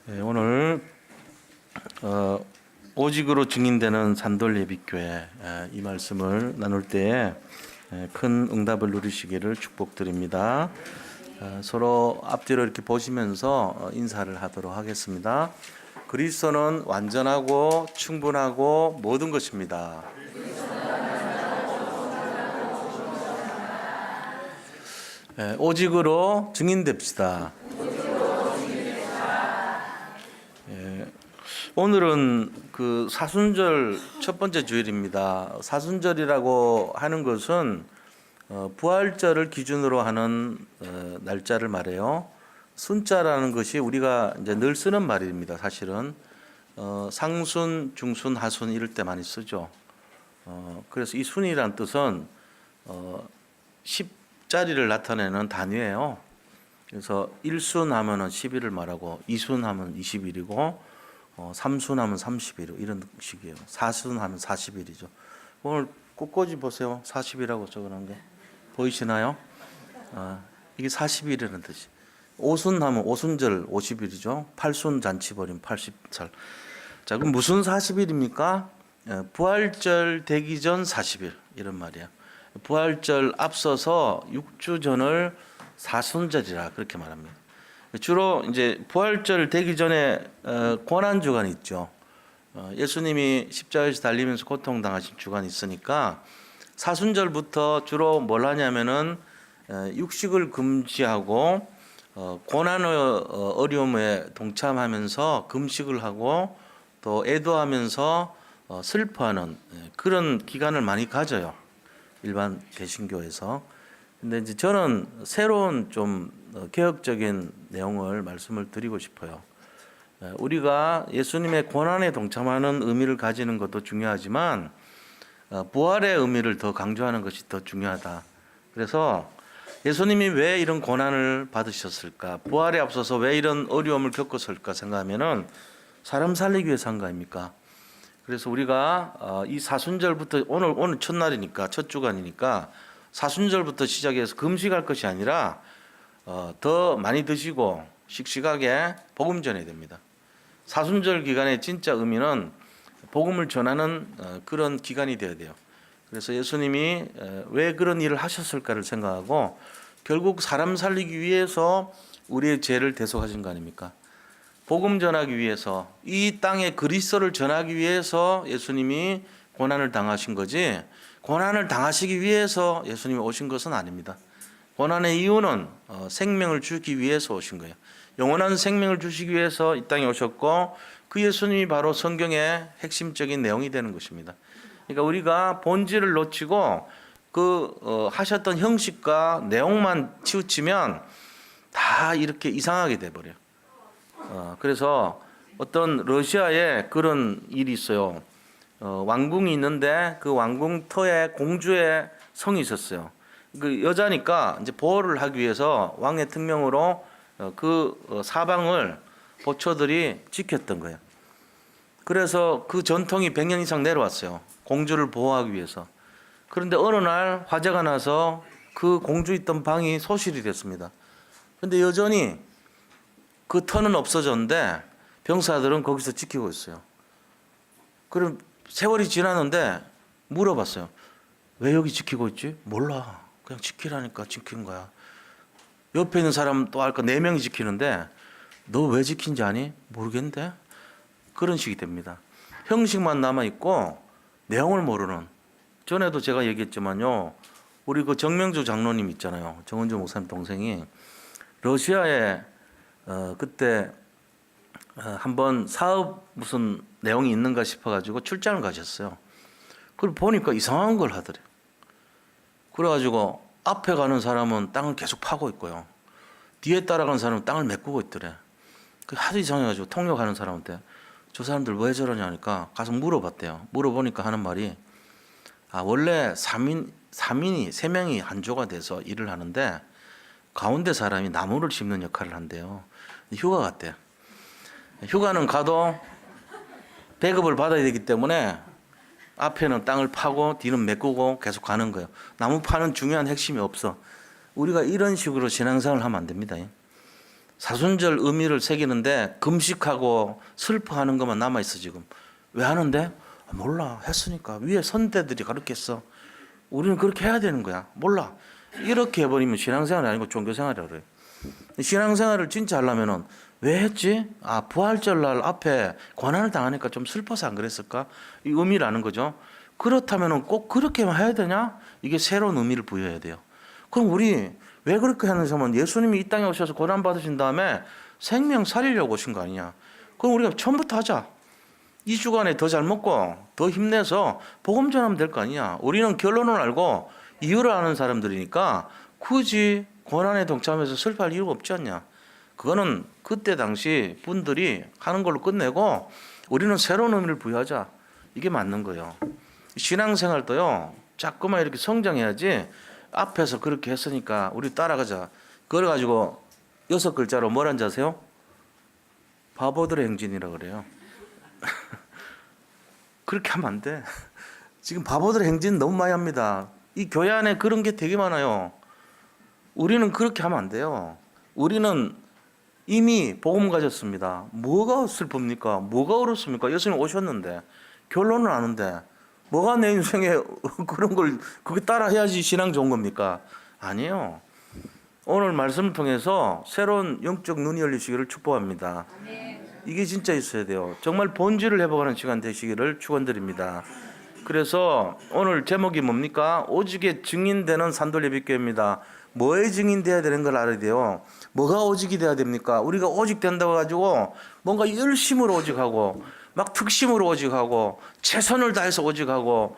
오늘 오직으로 증인되는 산돌예비교회 이 말씀을 나눌 때에 큰 응답을 누리시기를 축복드립니다. 서로 앞뒤로 이렇게 보시면서 인사를 하도록 하겠습니다. 그리스도는 완전하고 충분하고 모든 것입니다. 오직으로 증인됩시다. 오늘은 그 사순절 첫 번째 주일입니다. 사순절이라고 하는 것은 부활절을 기준으로 하는 날짜를 말해요. 순자라는 것이 우리가 이제 늘 쓰는 말입니다. 사실은 상순, 중순, 하순 이럴 때 많이 쓰죠. 그래서 이 순이란 뜻은 10자리를 나타내는 단위예요. 그래서 1순 하면은 10일을 말하고 2순 하면 20일이고 3순 하면 30일 이런 식이에요. 4순 하면 40일이죠. 오늘 꽃꽂이 보세요. 40이라고 적어놓은 게 보이시나요? 이게 40일이라는 뜻이. 5순 하면 오순절 50일이죠. 8순 잔치벌임 80살. 자, 그럼 무슨 40일입니까? 부활절 되기 전 40일 이런 말이에요. 부활절 앞서서 6주 전을 사순절이라 그렇게 말합니다. 주로 이제 부활절 되기 전에 고난 주간이 있죠. 예수님이 십자가에서 달리면서 고통당하신 주간이 있으니까 사순절부터 주로 뭘 하냐면은 육식을 금지하고 고난의 어려움에 동참하면서 금식을 하고 또 애도하면서 슬퍼하는 그런 기간을 많이 가져요. 일반 개신교에서. 근데 이제 저는 새로운 좀 개혁적인 내용을 말씀을 드리고 싶어요. 우리가 예수님의 고난에 동참하는 의미를 가지는 것도 중요하지만 부활의 의미를 더 강조하는 것이 더 중요하다. 그래서 예수님이 왜 이런 고난을 받으셨을까? 부활에 앞서서 왜 이런 어려움을 겪었을까 생각하면은 사람 살리기 위해서 한 거 아닙니까? 그래서 우리가 이 사순절부터 오늘 첫날이니까 첫 주간이니까 사순절부터 시작해서 금식할 것이 아니라 더 많이 드시고 씩씩하게 복음 전해야 됩니다. 사순절 기간의 진짜 의미는 복음을 전하는 그런 기간이 되어야 돼요. 그래서 예수님이 왜 그런 일을 하셨을까를 생각하고 결국 사람 살리기 위해서 우리의 죄를 대속하신 거 아닙니까? 복음 전하기 위해서 이 땅에 그리스도를 전하기 위해서 예수님이 고난을 당하신 거지 고난을 당하시기 위해서 예수님이 오신 것은 아닙니다. 고난의 이유는 생명을 주기 위해서 오신 거예요. 영원한 생명을 주시기 위해서 이 땅에 오셨고 그 예수님이 바로 성경의 핵심적인 내용이 되는 것입니다. 그러니까 우리가 본질을 놓치고 그 하셨던 형식과 내용만 치우치면 다 이렇게 이상하게 돼버려요. 그래서 어떤 러시아에 그런 일이 있어요. 왕궁이 있는데 그 왕궁 터에 공주의 성이 있었어요. 그 여자니까 이제 보호를 하기 위해서 왕의 특명으로 그 사방을 보초들이 지켰던 거예요. 그래서 그 전통이 100년 이상 내려왔어요. 공주를 보호하기 위해서. 그런데 어느 날 화재가 나서 그 공주 있던 방이 소실이 됐습니다. 그런데 여전히 그 터는 없어졌는데 병사들은 거기서 지키고 있어요. 그럼 세월이 지났는데 물어봤어요. 왜 여기 지키고 있지? 몰라. 그냥 지키라니까 지킨 거야. 옆에 있는 사람 또 할까 4명이 지키는데 너 왜 지킨지 아니? 모르겠는데? 그런 식이 됩니다. 형식만 남아있고 내용을 모르는. 전에도 제가 얘기했지만요. 우리 그 정명주 장로님 있잖아요. 정은주 목사님 동생이 러시아에 그때 한번 사업 무슨 내용이 있는가 싶어가지고 출장을 가셨어요. 그걸 보니까 이상한 걸 하더래요. 그래가지고 앞에 가는 사람은 땅을 계속 파고 있고요. 뒤에 따라가는 사람은 땅을 메꾸고 있더래. 그 하도 이상해가지고 통역하는 사람한테 저 사람들 왜 저러냐 하니까 가서 물어봤대요. 물어보니까 하는 말이 원래 3인이 3명이 한 조가 돼서 일을 하는데 가운데 사람이 나무를 심는 역할을 한대요. 휴가 갔대요. 휴가는 가도 배급을 받아야 되기 때문에 앞에는 땅을 파고 뒤는 메꾸고 계속 가는 거예요. 나무 파는 중요한 핵심이 없어. 우리가 이런 식으로 신앙생활을 하면 안 됩니다. 사순절 의미를 새기는데 금식하고 슬퍼하는 것만 남아있어 지금. 왜 하는데? 몰라. 했으니까. 위에 선대들이 가르쳤어. 우리는 그렇게 해야 되는 거야. 몰라. 이렇게 해버리면 신앙생활이 아니고 종교생활이라고 그래요. 신앙생활을 진짜 하려면은 왜 했지? 부활절날 앞에 고난을 당하니까 좀 슬퍼서 안 그랬을까? 이 의미를 아는 거죠. 그렇다면은 꼭 그렇게만 해야 되냐? 이게 새로운 의미를 부여해야 돼요. 그럼 우리 왜 그렇게 하는지 하면 예수님이 이 땅에 오셔서 고난 받으신 다음에 생명 살리려고 오신 거 아니냐? 그럼 우리가 처음부터 하자. 2주간에 더 잘 먹고 더 힘내서 복음 전하면 될 거 아니냐? 우리는 결론을 알고 이유를 아는 사람들이니까 굳이 고난에 동참해서 슬퍼할 이유가 없지 않냐? 그거는 그때 당시 분들이 하는 걸로 끝내고 우리는 새로운 의미를 부여하자. 이게 맞는 거예요. 신앙생활도요. 자꾸만 이렇게 성장해야지 앞에서 그렇게 했으니까 우리 따라가자. 그래 가지고 6글자로 뭐란 줄 아세요? 바보들의 행진이라고 그래요. 그렇게 하면 안 돼. 지금 바보들의 행진 너무 많이 합니다. 이 교회 안에 그런 게 되게 많아요. 우리는 그렇게 하면 안 돼요. 우리는 이미 복음 가졌습니다. 뭐가 슬픕니까? 뭐가 어렵습니까? 예수님 오셨는데 결론은 아는데 뭐가 내 인생에 그런 걸 그게 따라 해야지 신앙 좋은 겁니까? 아니에요. 오늘 말씀을 통해서 새로운 영적 눈이 열리시기를 축복합니다. 이게 진짜 있어야 돼요. 정말 본질을 회복하는 시간 되시기를 축원드립니다. 그래서 오늘 제목이 뭡니까? 오직의 증인되는 산돌예비교회입니다. 뭐에 증인돼야 되는 걸 알아야 돼요. 뭐가 오직이 돼야 됩니까? 우리가 오직 된다고 가지고 뭔가 열심으로 오직하고 막 특심으로 오직하고 최선을 다해서 오직하고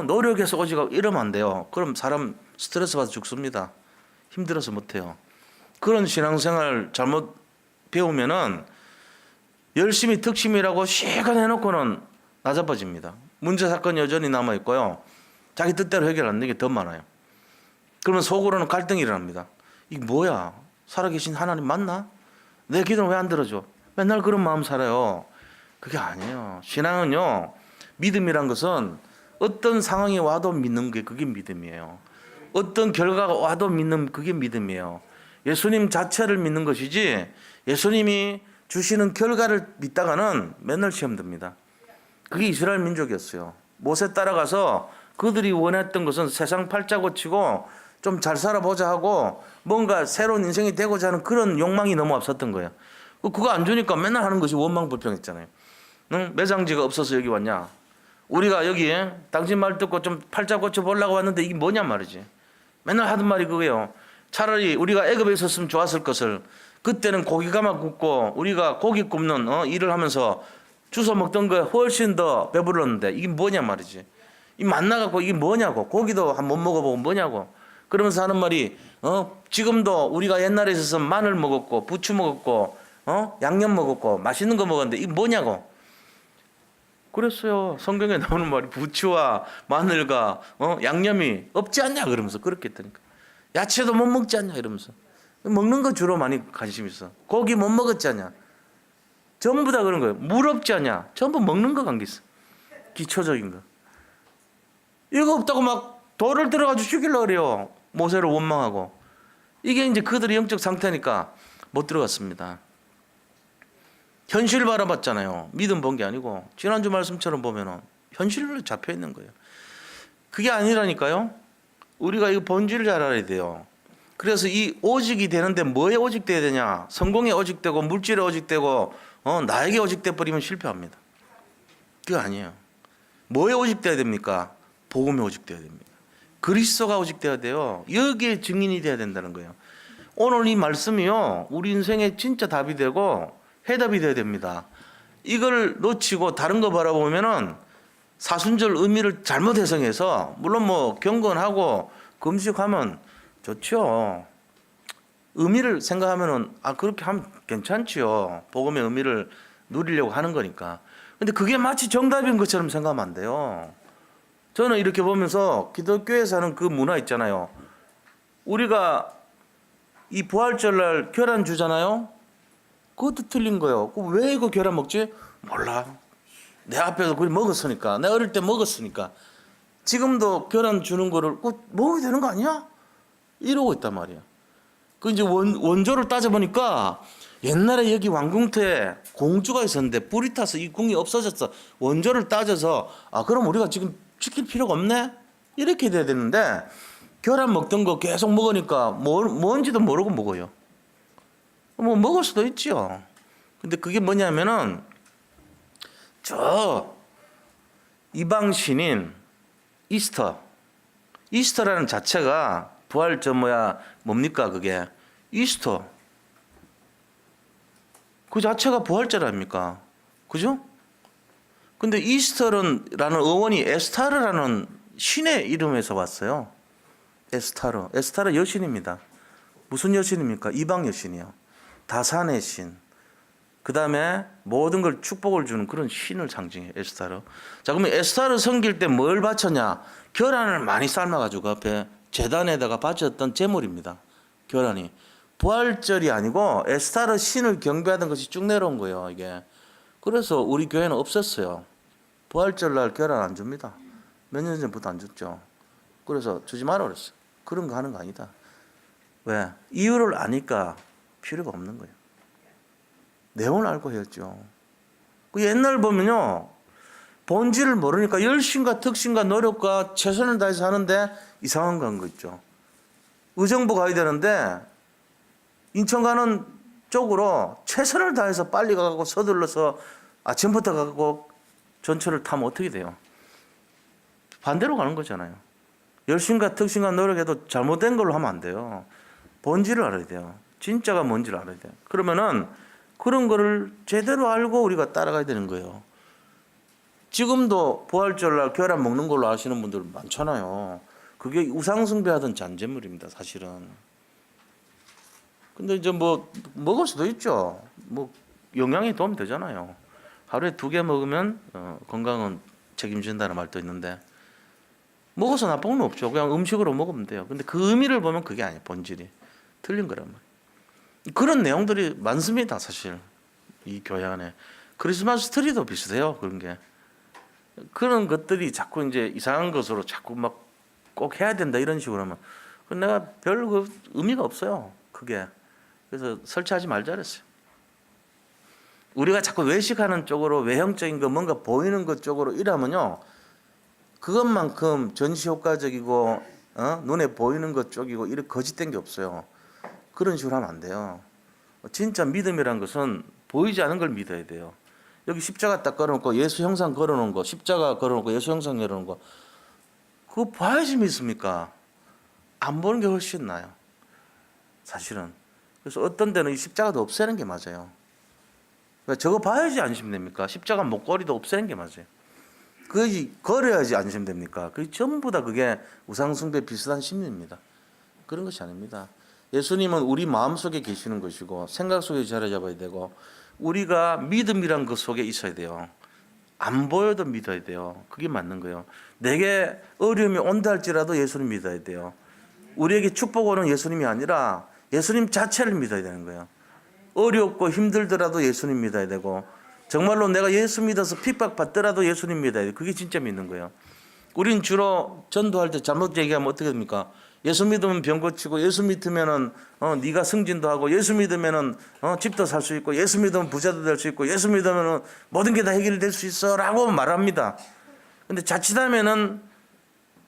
노력해서 오직하고 이러면 안 돼요. 그럼 사람 스트레스 받아 죽습니다. 힘들어서 못해요. 그런 신앙생활 잘못 배우면은 열심히 특심이라고 시간 해놓고는 나자빠집니다. 문제 사건 여전히 남아 있고요. 자기 뜻대로 해결 안 되는 게 더 많아요. 그러면 속으로는 갈등이 일어납니다. 이게 뭐야? 살아계신 하나님 맞나? 내 기도는 왜 안 들어줘? 맨날 그런 마음 살아요. 그게 아니에요. 신앙은요. 믿음이란 것은 어떤 상황이 와도 믿는 게 그게 믿음이에요. 어떤 결과가 와도 믿는 그게 믿음이에요. 예수님 자체를 믿는 것이지 예수님이 주시는 결과를 믿다가는 맨날 시험 듭니다. 그게 이스라엘 민족이었어요. 모세 따라가서 그들이 원했던 것은 세상 팔자 고치고 좀 잘 살아보자 하고 뭔가 새로운 인생이 되고자 하는 그런 욕망이 너무 앞섰던 거예요. 그거 안 주니까 맨날 하는 것이 원망불평했잖아요. 응? 매장지가 없어서 여기 왔냐? 우리가 여기 당신 말 듣고 좀 팔자 고쳐보려고 왔는데 이게 뭐냐 말이지. 맨날 하던 말이 그거예요. 차라리 우리가 애굽에 있었으면 좋았을 것을 그때는 고기가마 굽고 우리가 고기 굽는 일을 하면서 주워 먹던 거에 훨씬 더 배불렀는데 이게 뭐냐 말이지. 이 만나갖고 이게 뭐냐고. 고기도 한 번 먹어보고 뭐냐고. 그러면서 하는 말이 지금도 우리가 옛날에 있어서 마늘 먹었고 부추 먹었고 양념 먹었고 맛있는 거 먹었는데 이게 뭐냐고. 그랬어요. 성경에 나오는 말이 부추와 마늘과 양념이 없지 않냐 그러면서 그렇게 했다니까. 야채도 못 먹지 않냐 이러면서. 먹는 거 주로 많이 관심 있어. 고기 못 먹었지 않냐. 전부 다 그런 거예요. 물 없지 않냐. 전부 먹는 거 관계 있어. 기초적인 거. 이거 없다고 막 돌을 들어가지고 죽이려고 그래요. 모세를 원망하고. 이게 이제 그들의 영적 상태니까 못 들어갔습니다. 현실 바라봤잖아요. 믿음 본 게 아니고. 지난주 말씀처럼 보면은 현실로 잡혀 있는 거예요. 그게 아니라니까요. 우리가 이 본질을 잘 알아야 돼요. 그래서 이 오직이 되는데 뭐에 오직돼야 되냐? 성공에 오직되고 물질에 오직되고 나에게 오직돼 버리면 실패합니다. 그거 아니에요. 뭐에 오직돼야 됩니까? 복음에 오직돼야 됩니다. 그리스도가 오직돼야 돼요. 여기에 증인이 돼야 된다는 거예요. 오늘 이 말씀이요. 우리 인생에 진짜 답이 되고 해답이 돼야 됩니다. 이걸 놓치고 다른 거 바라보면은 사순절 의미를 잘못 해석해서 물론 뭐 경건하고 금식하면 좋죠. 의미를 생각하면은 그렇게 하면 괜찮지요. 복음의 의미를 누리려고 하는 거니까. 근데 그게 마치 정답인 것처럼 생각하면 안 돼요. 저는 이렇게 보면서 기독교에서 하는 그 문화 있잖아요. 우리가 이 부활절날 계란 주잖아요. 그것도 틀린 거예요. 왜 이거 계란 먹지? 몰라. 내 앞에서 그걸 먹었으니까. 내가 어릴 때 먹었으니까. 지금도 계란 주는 거를 꼭 먹어야 되는 거 아니야? 이러고 있단 말이야. 그 이제 원조를 따져보니까 옛날에 여기 왕궁터에 공주가 있었는데 불이 타서 이 궁이 없어졌어. 원조를 따져서 그럼 우리가 지금 지킬 필요가 없네? 이렇게 돼야 되는데 계란 먹던 거 계속 먹으니까 뭔지도 모르고 먹어요. 뭐 먹을 수도 있지요. 근데 그게 뭐냐면은 저 이방 신인 이스터라는 자체가 부활 뭡니까 그게 이스터 그 자체가 부활절 아닙니까? 그죠? 근데 이스터라는 어원이 에스타르라는 신의 이름에서 왔어요. 에스타르 여신입니다. 무슨 여신입니까? 이방 여신이요. 다산의 신. 그 다음에 모든 걸 축복을 주는 그런 신을 상징해요. 에스타르. 자, 그러면 에스타르 섬길 때 뭘 바쳤냐? 계란을 많이 삶아가지고 앞에 제단에다가 바쳤던 제물입니다. 계란이. 부활절이 아니고 에스타르 신을 경배하던 것이 쭉 내려온 거예요. 이게. 그래서 우리 교회는 없었어요. 부활절 날 계란 안 줍니다. 몇 년 전부터 안 줬죠. 그래서 주지 마라 그랬어요. 그런 거 하는 거 아니다. 왜? 이유를 아니까 필요가 없는 거예요. 내용을 알고 해야죠. 그 옛날 보면요. 본질을 모르니까 열심과 특심과 노력과 최선을 다해서 하는데 이상한 거 한 거 있죠. 의정부 가야 되는데 인천 가는 쪽으로 최선을 다해서 빨리 가고 서둘러서 아침부터 가고 전철을 타면 어떻게 돼요? 반대로 가는 거잖아요. 열심과 특심과 노력해도 잘못된 걸로 하면 안 돼요. 본질을 알아야 돼요. 진짜가 뭔지를 알아야 돼요. 그러면은 그런 거를 제대로 알고 우리가 따라가야 되는 거예요. 지금도 부활절날 계란 먹는 걸로 아시는 분들 많잖아요. 그게 우상숭배하던 잔재물입니다, 사실은. 근데 이제 먹을 수도 있죠. 영양에 도움이 되잖아요. 하루에 2개 먹으면 건강은 책임진다는 말도 있는데 먹어서 나쁜 건 없죠. 그냥 음식으로 먹으면 돼요. 근데 그 의미를 보면 그게 아니에요. 본질이. 틀린 거란 말이에요. 그런 내용들이 많습니다, 사실. 이 교회 안에. 크리스마스 트리도 비슷해요, 그런 게. 그런 것들이 자꾸 이제 이상한 것으로 자꾸 막 꼭 해야 된다 이런 식으로 하면 내가 별 의미가 없어요, 그게. 그래서 설치하지 말자 그랬어요. 우리가 자꾸 외식하는 쪽으로 외형적인 거 뭔가 보이는 것 쪽으로 이러면요. 그것만큼 전시 효과적이고 눈에 보이는 것 쪽이고 이렇게 거짓된 게 없어요. 그런 식으로 하면 안 돼요. 진짜 믿음이란 것은 보이지 않은 걸 믿어야 돼요. 여기 십자가 딱 걸어놓고 예수 형상 걸어놓은 거, 십자가 걸어놓고 예수 형상 걸어놓은 거, 그거 봐야지 믿습니까? 안 보는 게 훨씬 나아요, 사실은. 그래서 어떤 데는 이 십자가도 없애는 게 맞아요. 그러니까 저거 봐야지 안심됩니까? 십자가 목걸이도 없애는 게 맞아요. 그것이 걸어야지 안심됩니까? 그 전부 다 그게 우상숭배 비슷한 심리입니다. 그런 것이 아닙니다. 예수님은 우리 마음속에 계시는 것이고 생각 속에 자리 잡아야 되고 우리가 믿음이란 것 속에 있어야 돼요. 안 보여도 믿어야 돼요. 그게 맞는 거예요. 내게 어려움이 온다 할지라도 예수님 믿어야 돼요. 우리에게 축복 오는 예수님이 아니라 예수님 자체를 믿어야 되는 거예요. 어렵고 힘들더라도 예수님 믿어야 되고 정말로 내가 예수 믿어서 핍박받더라도 예수님 믿어야 돼요. 그게 진짜 믿는 거예요. 우린 주로 전도할 때 잘못 얘기하면 어떻게 됩니까? 예수 믿으면 병 고치고 예수 믿으면은 네가 승진도 하고 예수 믿으면은 집도 살 수 있고 예수 믿으면 부자도 될 수 있고 예수 믿으면은 모든 게 다 해결될 수 있어라고 말합니다. 근데 자칫하면은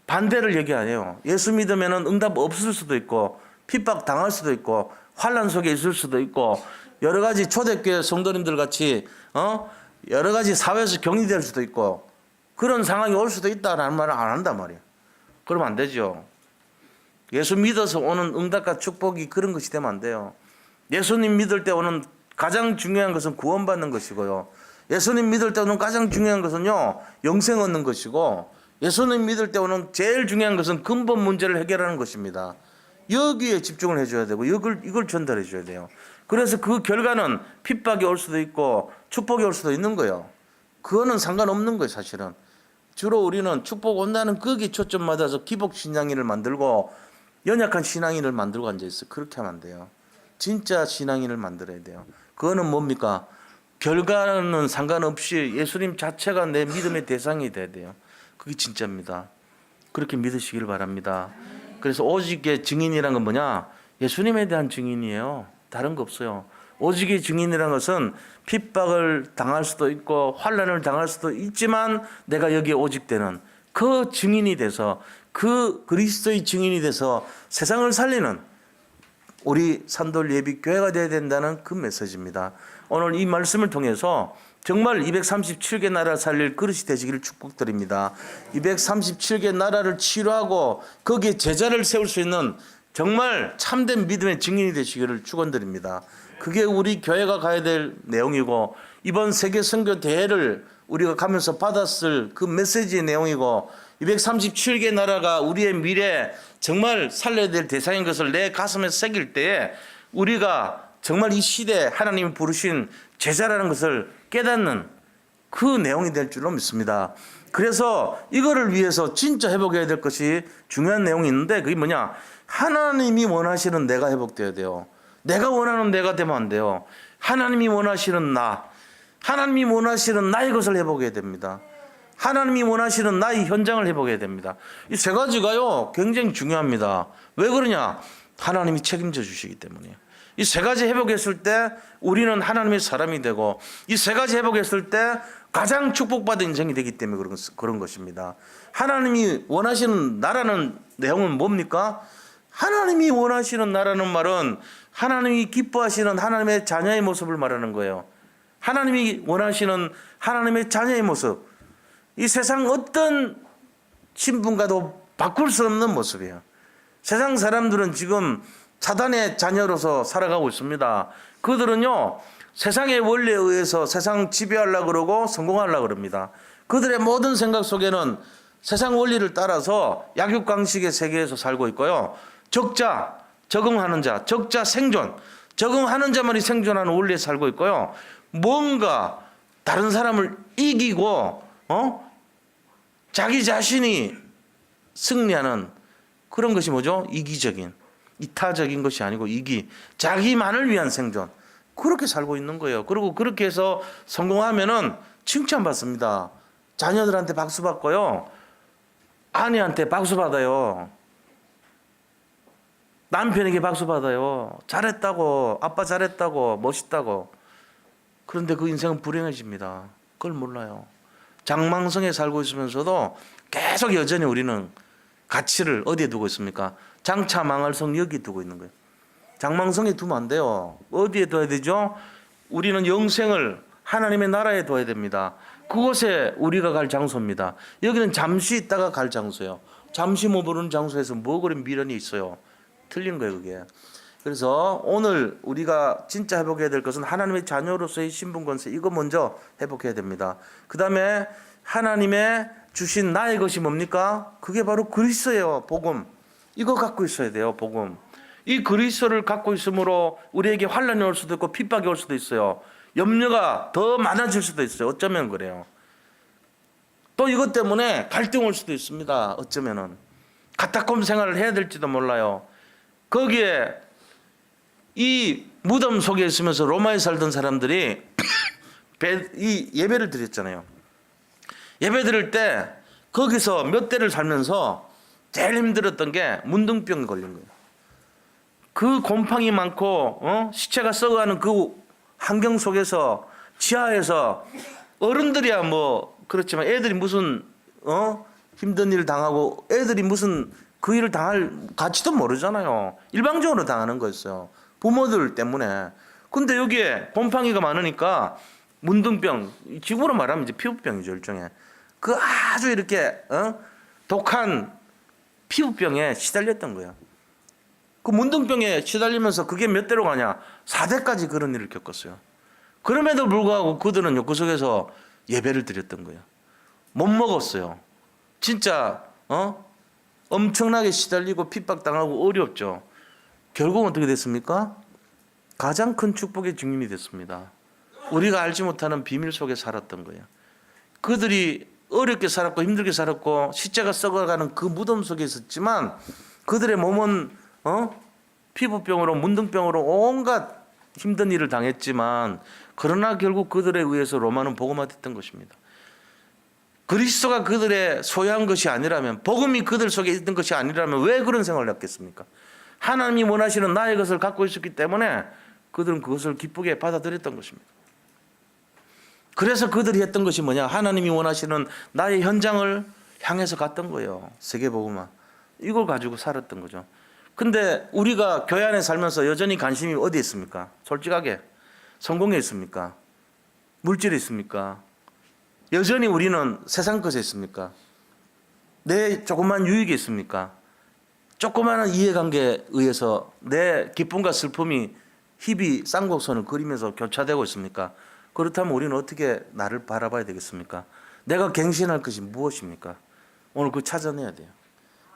반대를 얘기 안 해요. 예수 믿으면은 응답 없을 수도 있고 핍박 당할 수도 있고 환난 속에 있을 수도 있고 여러 가지 초대교회 성도님들 같이 여러 가지 사회에서 격리될 수도 있고 그런 상황이 올 수도 있다라는 말을 안 한단 말이에요. 그러면 안 되죠. 예수 믿어서 오는 응답과 축복이 그런 것이 되면 안 돼요. 예수님 믿을 때 오는 가장 중요한 것은 구원받는 것이고요. 예수님 믿을 때 오는 가장 중요한 것은요, 영생 얻는 것이고, 예수님 믿을 때 오는 제일 중요한 것은 근본 문제를 해결하는 것입니다. 여기에 집중을 해줘야 되고, 이걸 전달해 줘야 돼요. 그래서 그 결과는 핍박이 올 수도 있고, 축복이 올 수도 있는 거예요. 그거는 상관없는 거예요, 사실은. 주로 우리는 축복 온다는 거기에 초점 맞아서 기복 신앙인을 만들고, 연약한 신앙인을 만들고 앉아있어요. 그렇게 하면 안 돼요. 진짜 신앙인을 만들어야 돼요. 그거는 뭡니까? 결과는 상관없이 예수님 자체가 내 믿음의 대상이 돼야 돼요. 그게 진짜입니다. 그렇게 믿으시길 바랍니다. 그래서 오직의 증인이란 건 뭐냐? 예수님에 대한 증인이에요. 다른 거 없어요. 오직의 증인이라는 것은 핍박을 당할 수도 있고 환난을 당할 수도 있지만 내가 여기에 오직되는 그 증인이 돼서 그 그리스도의 증인이 돼서 세상을 살리는 우리 산돌 예비 교회가 되어야 된다는 그 메시지입니다. 오늘 이 말씀을 통해서 정말 237개 나라 살릴 그릇이 되시기를 축복드립니다. 237개 나라를 치유하고 거기에 제자를 세울 수 있는 정말 참된 믿음의 증인이 되시기를 축원드립니다. 그게 우리 교회가 가야 될 내용이고 이번 세계 선교 대회를 우리가 가면서 받았을 그 메시지의 내용이고 237개 나라가 우리의 미래 정말 살려야 될 대상인 것을 내 가슴에 새길 때에 우리가 정말 이 시대에 하나님이 부르신 제자라는 것을 깨닫는 그 내용이 될 줄로 믿습니다. 그래서 이거를 위해서 진짜 회복해야 될 것이 중요한 내용이 있는데 그게 뭐냐? 하나님이 원하시는 내가 회복돼야 돼요. 내가 원하는 내가 되면 안 돼요. 하나님이 원하시는 나, 하나님이 원하시는 나의 것을 회복해야 됩니다. 하나님이 원하시는 나의 현장을 회복해야 됩니다. 이 세 가지가요 굉장히 중요합니다. 왜 그러냐? 하나님이 책임져 주시기 때문이에요. 이 세 가지 회복했을 때 우리는 하나님의 사람이 되고 이 세 가지 회복했을 때 가장 축복받은 인생이 되기 때문에 그런 것입니다. 하나님이 원하시는 나라는 내용은 뭡니까? 하나님이 원하시는 나라는 말은 하나님이 기뻐하시는 하나님의 자녀의 모습을 말하는 거예요. 하나님이 원하시는 하나님의 자녀의 모습. 이 세상 어떤 신분과도 바꿀 수 없는 모습이에요. 세상 사람들은 지금 사단의 자녀로서 살아가고 있습니다. 그들은요 세상의 원리에 의해서 세상 지배하려고 그러고 성공하려고 그럽니다. 그들의 모든 생각 속에는 세상 원리를 따라서 약육강식의 세계에서 살고 있고요. 적자, 적응하는 자, 적자 생존, 적응하는 자만이 생존하는 원리에 살고 있고요. 뭔가 다른 사람을 이기고 자기 자신이 승리하는 그런 것이 뭐죠? 이기적인, 이타적인 것이 아니고 자기만을 위한 생존. 그렇게 살고 있는 거예요. 그리고 그렇게 해서 성공하면은 칭찬받습니다. 자녀들한테 박수 받고요. 아내한테 박수 받아요. 남편에게 박수 받아요. 잘했다고, 아빠 잘했다고, 멋있다고. 그런데 그 인생은 불행해집니다. 그걸 몰라요. 장망성에 살고 있으면서도 계속 여전히 우리는 가치를 어디에 두고 있습니까? 장차 망할 성 여기 두고 있는 거예요. 장망성에 두면 안 돼요. 어디에 둬야 되죠? 우리는 영생을 하나님의 나라에 둬야 됩니다. 그곳에 우리가 갈 장소입니다. 여기는 잠시 있다가 갈 장소예요. 잠시 머무르는 장소에서 뭐 그런 미련이 있어요. 틀린 거예요, 그게. 그래서 오늘 우리가 진짜 회복해야 될 것은 하나님의 자녀로서의 신분 권세, 이거 먼저 회복해야 됩니다. 그 다음에 하나님의 주신 나의 것이 뭡니까? 그게 바로 그리스도예요. 복음. 이거 갖고 있어야 돼요. 복음. 이 그리스도를 갖고 있으므로 우리에게 환난이 올 수도 있고 핍박이 올 수도 있어요. 염려가 더 많아질 수도 있어요. 어쩌면 그래요. 또 이것 때문에 갈등 올 수도 있습니다. 어쩌면은 카타콤 생활을 해야 될지도 몰라요. 거기에 이 무덤 속에 있으면서 로마에 살던 사람들이 이 예배를 드렸잖아요. 예배 드릴 때 거기서 몇 대를 살면서 제일 힘들었던 게 문둥병이 걸린 거예요. 그 곰팡이 많고 시체가 썩어가는 그 환경 속에서 지하에서 어른들이야 뭐 그렇지만 애들이 무슨 힘든 일을 당하고 애들이 무슨 그 일을 당할 가치도 모르잖아요. 일방적으로 당하는 거였어요. 부모들 때문에. 근데 여기에 곰팡이가 많으니까 문둥병, 지구로 말하면 이제 피부병이죠, 일종의. 그 아주 이렇게 독한 피부병에 시달렸던 거예요. 그 문둥병에 시달리면서 그게 몇 대로 가냐? 4대까지 그런 일을 겪었어요. 그럼에도 불구하고 그들은 그 속에서 예배를 드렸던 거예요. 못 먹었어요. 진짜 엄청나게 시달리고 핍박당하고 어렵죠. 결국은 어떻게 됐습니까? 가장 큰 축복의 증인이 됐습니다. 우리가 알지 못하는 비밀 속에 살았던 거예요. 그들이 어렵게 살았고 힘들게 살았고 시체가 썩어가는 그 무덤 속에 있었지만 그들의 몸은 피부병으로 문둥병으로 온갖 힘든 일을 당했지만 그러나 결국 그들에 의해서 로마는 복음화됐던 것입니다. 그리스도가 그들의 소유한 것이 아니라면, 복음이 그들 속에 있던 것이 아니라면 왜 그런 생활을 했겠습니까? 하나님이 원하시는 나의 것을 갖고 있었기 때문에 그들은 그것을 기쁘게 받아들였던 것입니다. 그래서 그들이 했던 것이 뭐냐? 하나님이 원하시는 나의 현장을 향해서 갔던 거예요. 세계복음화. 이걸 가지고 살았던 거죠. 근데 우리가 교회 안에 살면서 여전히 관심이 어디에 있습니까? 솔직하게. 성공에 있습니까? 물질에 있습니까? 여전히 우리는 세상 것에 있습니까? 내 조그만 유익에 있습니까? 조그마한 이해관계에 의해서 내 기쁨과 슬픔이 희비 쌍곡선을 그리면서 교차되고 있습니까? 그렇다면 우리는 어떻게 나를 바라봐야 되겠습니까? 내가 갱신할 것이 무엇입니까? 오늘 그거 찾아내야 돼요.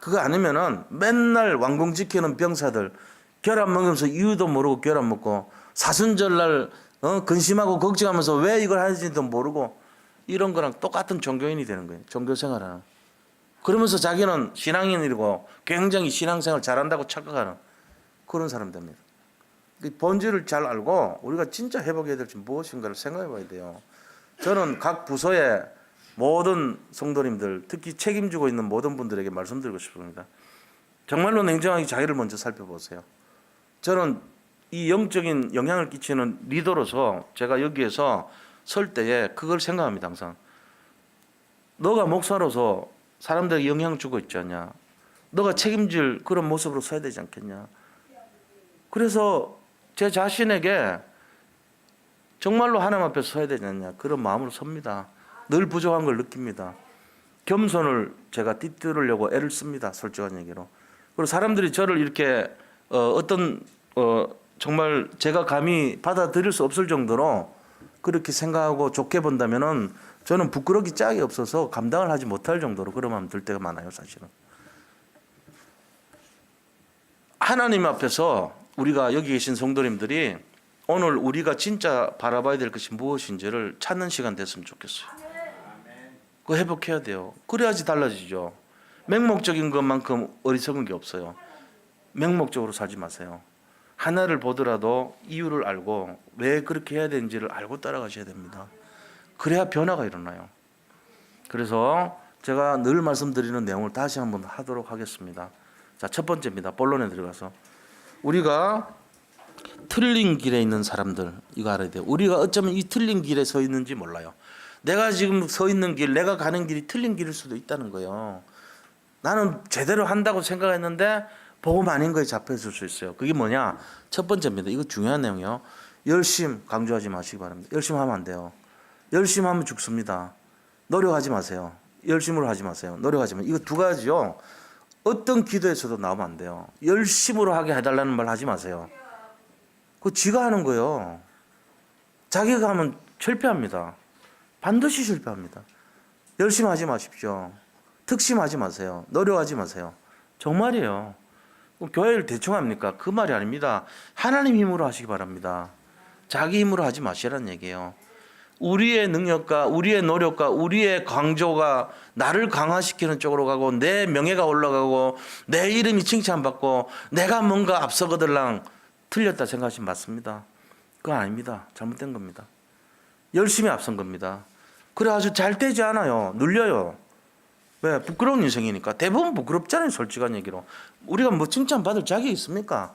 그거 아니면은 맨날 왕궁 지키는 병사들 결합 먹으면서 이유도 모르고 결합 먹고 사순절날 근심하고 걱정하면서 왜 이걸 하는지도 모르고 이런 거랑 똑같은 종교인이 되는 거예요. 종교 생활하는. 그러면서 자기는 신앙인이고 굉장히 신앙생활 잘한다고 착각하는 그런 사람 됩니다. 본질을 잘 알고 우리가 진짜 회복해야 될지 무엇인가를 생각해 봐야 돼요. 저는 각 부서의 모든 성도님들, 특히 책임지고 있는 모든 분들에게 말씀드리고 싶습니다. 정말로 냉정하게 자기를 먼저 살펴보세요. 저는 이 영적인 영향을 끼치는 리더로서 제가 여기에서 설 때에 그걸 생각합니다. 항상. 너가 목사로서 사람들에게 영향 주고 있지 않냐. 너가 책임질 그런 모습으로 서야 되지 않겠냐. 그래서 제 자신에게 정말로 하나님 앞에 서야 되지 않냐. 그런 마음으로 섭니다. 늘 부족한 걸 느낍니다. 겸손을 제가 띠뚫으려고 애를 씁니다. 솔직한 얘기로. 그리고 사람들이 저를 이렇게 정말 제가 감히 받아들일 수 없을 정도로 그렇게 생각하고 좋게 본다면은 저는 부끄럽기 짝이 없어서 감당을 하지 못할 정도로 그런 마음 들 때가 많아요. 사실은. 하나님 앞에서 우리가 여기 계신 성도님들이 오늘 우리가 진짜 바라봐야 될 것이 무엇인지를 찾는 시간 됐으면 좋겠어요. 그거 회복해야 돼요. 그래야지 달라지죠. 맹목적인 것만큼 어리석은 게 없어요. 맹목적으로 살지 마세요. 하나를 보더라도 이유를 알고 왜 그렇게 해야 되는지를 알고 따라가셔야 됩니다. 그래야 변화가 일어나요. 그래서 제가 늘 말씀드리는 내용을 다시 한번 하도록 하겠습니다. 자, 첫 번째입니다. 본론에 들어가서 우리가 틀린 길에 있는 사람들 이거 알아야 돼요. 우리가 어쩌면 이 틀린 길에 서 있는지 몰라요. 내가 지금 서 있는 길, 내가 가는 길이 틀린 길일 수도 있다는 거예요. 나는 제대로 한다고 생각했는데 복음 아닌 거에 잡혀있을 수 있어요. 그게 뭐냐? 첫 번째입니다. 이거 중요한 내용이요. 열심 강조하지 마시기 바랍니다. 열심히 하면 안 돼요. 열심히 하면 죽습니다. 노력하지 마세요. 열심으로 하지 마세요. 노력하지 마세요. 이거 두 가지요. 어떤 기도에서도 나오면 안 돼요. 열심으로 하게 해달라는 말 하지 마세요. 그거 지가 하는 거예요. 자기가 하면 실패합니다. 반드시 실패합니다. 열심히 하지 마십시오. 특심하지 마세요. 노력하지 마세요. 정말이에요. 교회를 대충 합니까? 그 말이 아닙니다. 하나님 힘으로 하시기 바랍니다. 자기 힘으로 하지 마시라는 얘기예요. 우리의 능력과 우리의 노력과 우리의 강조가 나를 강화시키는 쪽으로 가고 내 명예가 올라가고 내 이름이 칭찬받고 내가 뭔가 앞서거들랑 틀렸다 생각하시면 맞습니다. 그거 아닙니다. 잘못된 겁니다. 열심히 앞선 겁니다. 그래 아주 잘 되지 않아요. 눌려요. 왜? 부끄러운 인생이니까. 대부분 부끄럽잖아요. 솔직한 얘기로. 우리가 뭐 칭찬받을 자격이 있습니까?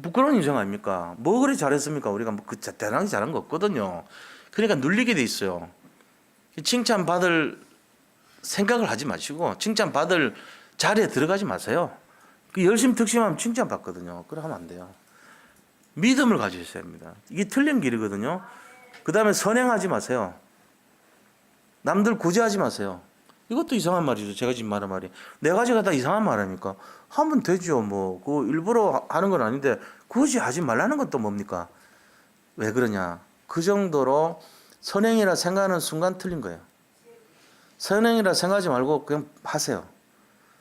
부끄러운 인생 아닙니까? 뭐 그리 잘했습니까? 우리가 뭐 대단하게 잘한 거 없거든요. 그러니까 눌리게 돼 있어요. 칭찬받을 생각을 하지 마시고 칭찬받을 자리에 들어가지 마세요. 열심히 특심하면 칭찬받거든요. 그래 하면 안 돼요. 믿음을 가지셔야 합니다. 이게 틀린 길이거든요. 그 다음에 선행하지 마세요. 남들 구제하지 마세요. 이것도 이상한 말이죠. 제가 지금 말한 말이. 네 가지가 다 이상한 말입니까? 하면 되죠. 뭐, 그 일부러 하는 건 아닌데, 굳이 하지 말라는 건 또 뭡니까? 왜 그러냐? 그 정도로 선행이라 생각하는 순간 틀린 거예요. 선행이라 생각하지 말고 그냥 하세요.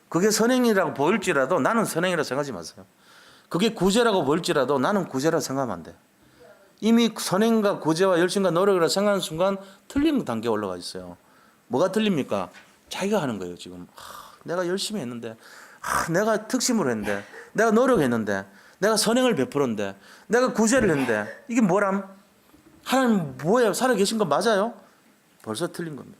그게 선행이라고 보일지라도 나는 선행이라 생각하지 마세요. 그게 구제라고 보일지라도 나는 구제라 생각하면 안 돼요. 이미 선행과 구제와 열심과 노력이라 생각하는 순간 틀린 단계에 올라가 있어요. 뭐가 틀립니까? 자기가 하는 거예요. 지금 내가 열심히 했는데 내가 특심으로 했는데 내가 노력했는데 내가 선행을 베풀었는데 내가 구제를 했는데 이게 뭐람? 하나님 뭐예요? 살아계신 거 맞아요? 벌써 틀린 겁니다.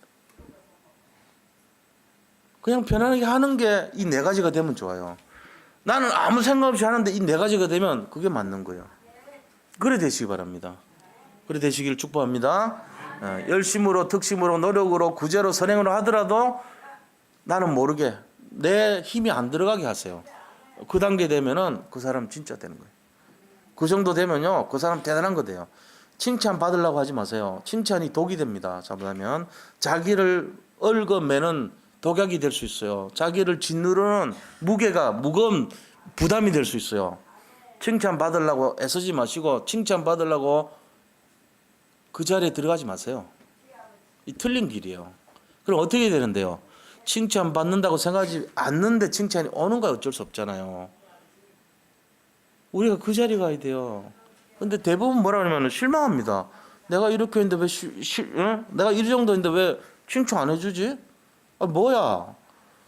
그냥 편안하게 하는 게 이 네 가지가 되면 좋아요. 나는 아무 생각 없이 하는데 이 네 가지가 되면 그게 맞는 거예요. 그래 되시기 바랍니다. 그래 되시길 축복합니다. 열심으로 특심으로 노력으로 구제로 선행으로 하더라도 나는 모르게 내 힘이 안 들어가게 하세요. 그 단계 되면은 그 사람 진짜 되는 거예요. 그 정도 되면요 그 사람 대단한 거 돼요. 칭찬 받으려고 하지 마세요. 칭찬이 독이 됩니다. 잘못하면 자기를 얽어매는 독약이 될 수 있어요. 자기를 짓누르는 무거운 부담이 될 수 있어요. 칭찬 받으려고 애쓰지 마시고 칭찬 받으려고 그 자리에 들어가지 마세요. 이 틀린 길이에요. 그럼 어떻게 되는데요? 칭찬 받는다고 생각하지 않는데 칭찬이 오는 거야 어쩔 수 없잖아요. 우리가 그 자리에 가야 돼요. 근데 대부분 뭐라 그러면 실망합니다. 내가 이렇게 했는데 왜 내가 이 정도인데 왜 칭찬 안 해주지? 아 뭐야?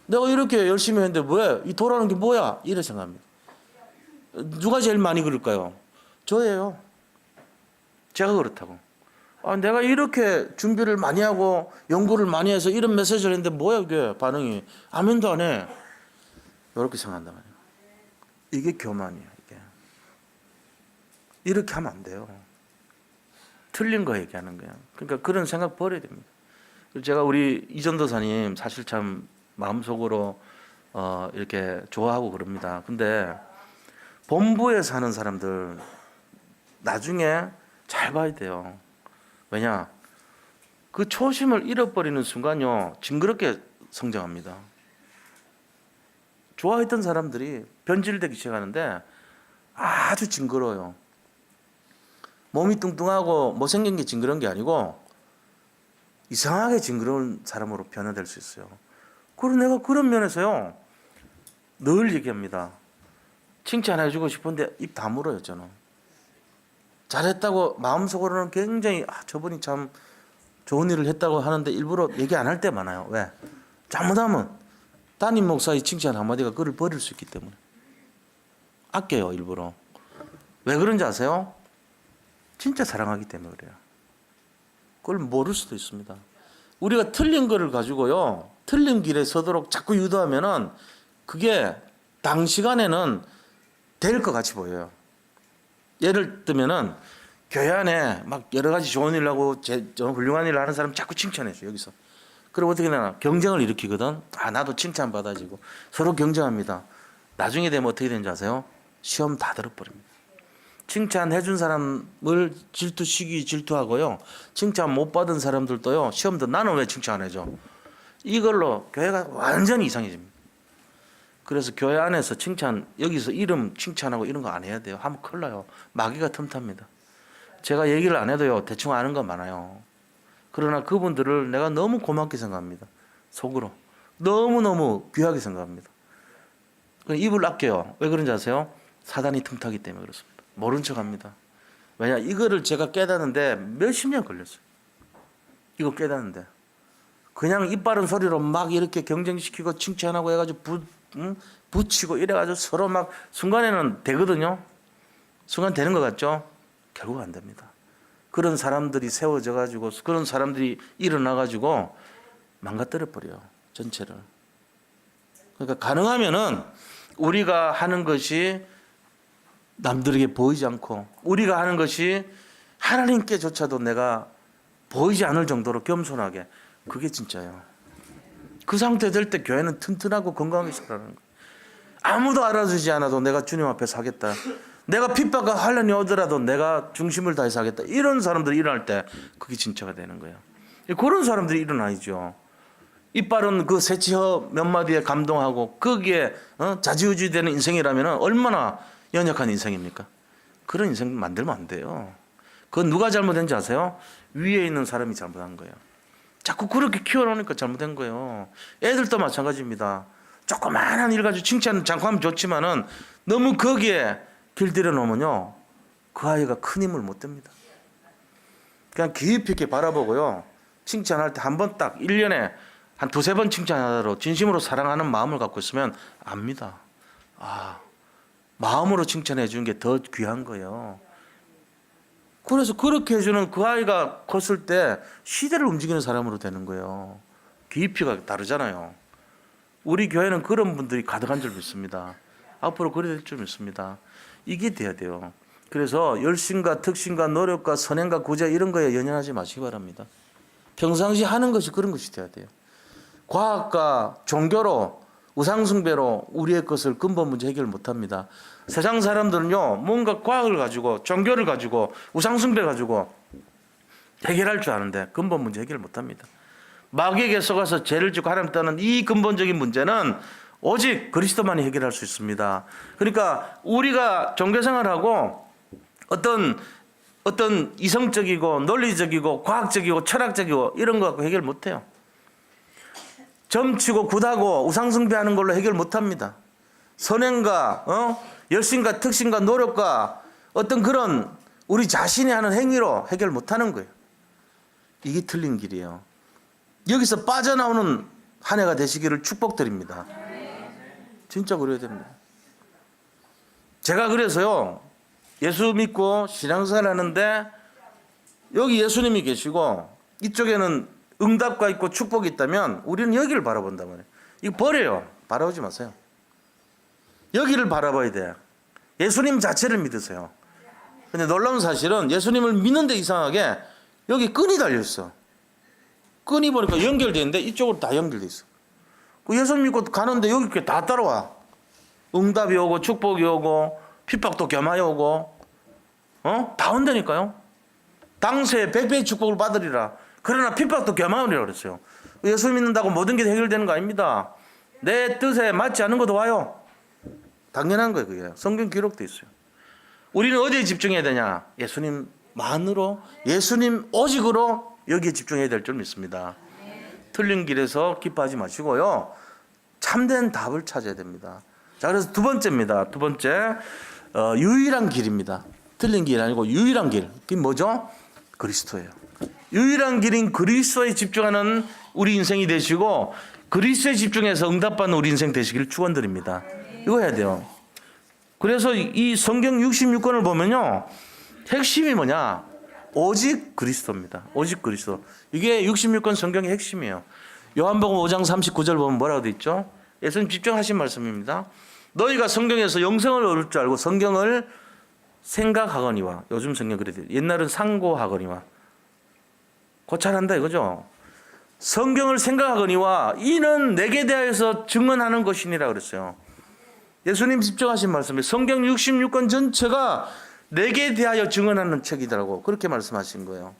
내가 이렇게 열심히 했는데 왜 이 돌아오는 게 뭐야? 이래 생각합니다. 누가 제일 많이 그럴까요? 저예요. 제가 그렇다고. 아, 내가 이렇게 준비를 많이 하고 연구를 많이 해서 이런 메시지를 했는데 뭐야 이게 반응이 아멘도 안 해. 이렇게 생각한단 말이에요. 이게 교만이에요. 이게 이렇게 하면 안 돼요. 틀린 거 얘기하는 거예요. 그러니까 그런 생각 버려야 됩니다. 제가 우리 이전도사님 사실 참 마음속으로 이렇게 좋아하고 그럽니다. 근데 본부에 사는 사람들 나중에 잘 봐야 돼요. 왜냐? 그 초심을 잃어버리는 순간요 징그럽게 성장합니다. 좋아했던 사람들이 변질되기 시작하는데 아주 징그러워요. 몸이 뚱뚱하고 못생긴 게 징그러운 게 아니고 이상하게 징그러운 사람으로 변화될 수 있어요. 그리고 내가 그런 면에서요 늘 얘기합니다. 칭찬해주고 싶은데 입 다물어요 저는. 잘했다고 마음속으로는 굉장히 저분이 참 좋은 일을 했다고 하는데 일부러 얘기 안 할 때 많아요. 왜? 잘못하면 담임 목사의 칭찬 한마디가 그를 버릴 수 있기 때문에 아껴요 일부러. 왜 그런지 아세요? 진짜 사랑하기 때문에 그래요. 그걸 모를 수도 있습니다. 우리가 틀린 거를 가지고요 틀린 길에 서도록 자꾸 유도하면은 그게 당시간에는 될 것 같이 보여요. 예를 들면은 교회 안에 막 여러 가지 좋은 일 하고 훌륭한 일을 하는 사람 자꾸 칭찬해줘 여기서. 그리고 어떻게 되나 경쟁을 일으키거든. 나도 칭찬 받아지고 서로 경쟁합니다. 나중에 되면 어떻게 되는지 아세요? 시험 다 들어버립니다. 칭찬해 준 사람을 질투하고요. 칭찬 못 받은 사람들도요. 시험도 나는 왜 칭찬 안 해줘? 이걸로 교회가 완전히 이상해집니다. 그래서 교회 안에서 칭찬 여기서 이름 칭찬하고 이런 거 안 해야 돼요. 하면 큰일 나요. 마귀가 틈탑니다. 제가 얘기를 안 해도요. 대충 아는 거 많아요. 그러나 그분들을 내가 너무 고맙게 생각합니다. 속으로. 너무너무 귀하게 생각합니다. 입을 아껴요. 왜 그런지 아세요? 사단이 틈타기 때문에 그렇습니다. 모른 척합니다. 왜냐 이거를 제가 깨닫는데 몇십 년 걸렸어요. 이거 깨닫는데 그냥 입 바른 소리로 막 이렇게 경쟁시키고 칭찬하고 해가지고 붙이고 이래가지고 서로 막 순간에는 되거든요. 순간 되는 것 같죠? 결국 안 됩니다. 그런 사람들이 세워져 가지고 그런 사람들이 일어나 가지고 망가뜨려 버려요. 전체를. 그러니까 가능하면은 우리가 하는 것이 남들에게 보이지 않고 우리가 하는 것이 하나님께조차도 내가 보이지 않을 정도로 겸손하게 그게 진짜예요. 그 상태 될 때 교회는 튼튼하고 건강하게 살아가는 거예요. 아무도 알아주지 않아도 내가 주님 앞에서 하겠다. 내가 핍박과 환난이 오더라도 내가 중심을 다해서 하겠다. 이런 사람들이 일어날 때 그게 진짜가 되는 거예요. 그런 사람들이 일어나야죠. 이빨은 그 새치어 몇 마디에 감동하고 거기에 자지우지되는 인생이라면 얼마나 연약한 인생입니까? 그런 인생 만들면 안 돼요. 그건 누가 잘못된지 아세요? 위에 있는 사람이 잘못한 거예요. 자꾸 그렇게 키워놓으니까 잘못된 거예요. 애들도 마찬가지입니다. 조그마한 일 가지고 칭찬 잠깐 하면 좋지만은 너무 거기에 길들여 놓으면요 그 아이가 큰 힘을 못 댑니다. 그냥 깊이 있게 바라보고요 칭찬할 때 한 번 딱 1년에 한 두세 번 칭찬하도록 진심으로 사랑하는 마음을 갖고 있으면 압니다. 마음으로 칭찬해 주는 게 더 귀한 거예요. 그래서 그렇게 해주는 그 아이가 컸을 때 시대를 움직이는 사람으로 되는 거예요. 깊이가 다르잖아요. 우리 교회는 그런 분들이 가득한 줄 믿습니다. 앞으로 그래 될 줄 믿습니다. 이게 돼야 돼요. 그래서 열심과 특심과 노력과 선행과 구제 이런 거에 연연하지 마시기 바랍니다. 평상시 하는 것이 그런 것이 돼야 돼요. 과학과 종교로 우상숭배로 우리의 것을 근본 문제 해결 못합니다. 세상 사람들은요, 뭔가 과학을 가지고 종교를 가지고 우상숭배 가지고 해결할 줄 아는데 근본 문제 해결 못합니다. 마귀에게 속아서 죄를 짓고 하나님 떠난 이 근본적인 문제는 오직 그리스도만이 해결할 수 있습니다. 그러니까 우리가 종교생활하고 어떤 이성적이고 논리적이고 과학적이고 철학적이고 이런 거 갖고 해결 못해요. 점치고 굿하고 우상숭배하는 걸로 해결 못합니다. 선행과 열심과 특심과 노력과 어떤 그런 우리 자신이 하는 행위로 해결 못하는 거예요. 이게 틀린 길이에요. 여기서 빠져나오는 한 해가 되시기를 축복드립니다. 진짜 그래야 됩니다. 제가 그래서요, 예수 믿고 신앙생활 하는데 여기 예수님이 계시고 이쪽에는 응답과 있고 축복이 있다면 우리는 여기를 바라본단 말이에요. 이거 버려요. 바라보지 마세요. 여기를 바라봐야 돼. 예수님 자체를 믿으세요. 근데 놀라운 사실은 예수님을 믿는데 이상하게 여기 끈이 달려있어. 끈이 보니까 연결되어 있는데 이쪽으로 다 연결되어 있어. 예수님 믿고 가는데 여기 이렇게 다 따라와. 응답이 오고 축복이 오고 핍박도 겸하여 오고 다 온다니까요. 당세에 백배의 축복을 받으리라. 그러나 핍박도 겸하오리라 그랬어요. 예수 믿는다고 모든 게 해결되는 거 아닙니다. 내 뜻에 맞지 않는 것도 와요. 당연한 거예요. 그게 성경 기록돼 있어요. 우리는 어디에 집중해야 되냐? 예수님만으로, 예수님 오직으로 여기에 집중해야 될 줄 믿습니다. 틀린 길에서 기뻐하지 마시고요, 참된 답을 찾아야 됩니다. 자, 그래서 두 번째입니다. 두 번째, 유일한 길입니다. 틀린 길이 아니고 유일한 길. 그게 뭐죠? 그리스도예요. 유일한 길인 그리스도에 집중하는 우리 인생이 되시고 그리스도에 집중해서 응답받는 우리 인생 되시기를 축원드립니다. 이거 해야 돼요. 그래서 이 성경 66권을 보면요, 핵심이 뭐냐? 오직 그리스도입니다. 오직 그리스도. 이게 66권 성경의 핵심이에요. 요한복음 5장 39절 보면 뭐라고 돼 있죠? 예수님 집중하신 말씀입니다. 너희가 성경에서 영생을 얻을 줄 알고 성경을 생각하거니와, 요즘 성경 그래요. 옛날은 상고하거니와, 고찰한다 이거죠. 성경을 생각하거니와 이는 내게 대하여서 증언하는 것이니라 그랬어요. 예수님 집중하신 말씀이 성경 66권 전체가 내게 대하여 증언하는 책이더라고. 그렇게 말씀하신 거예요.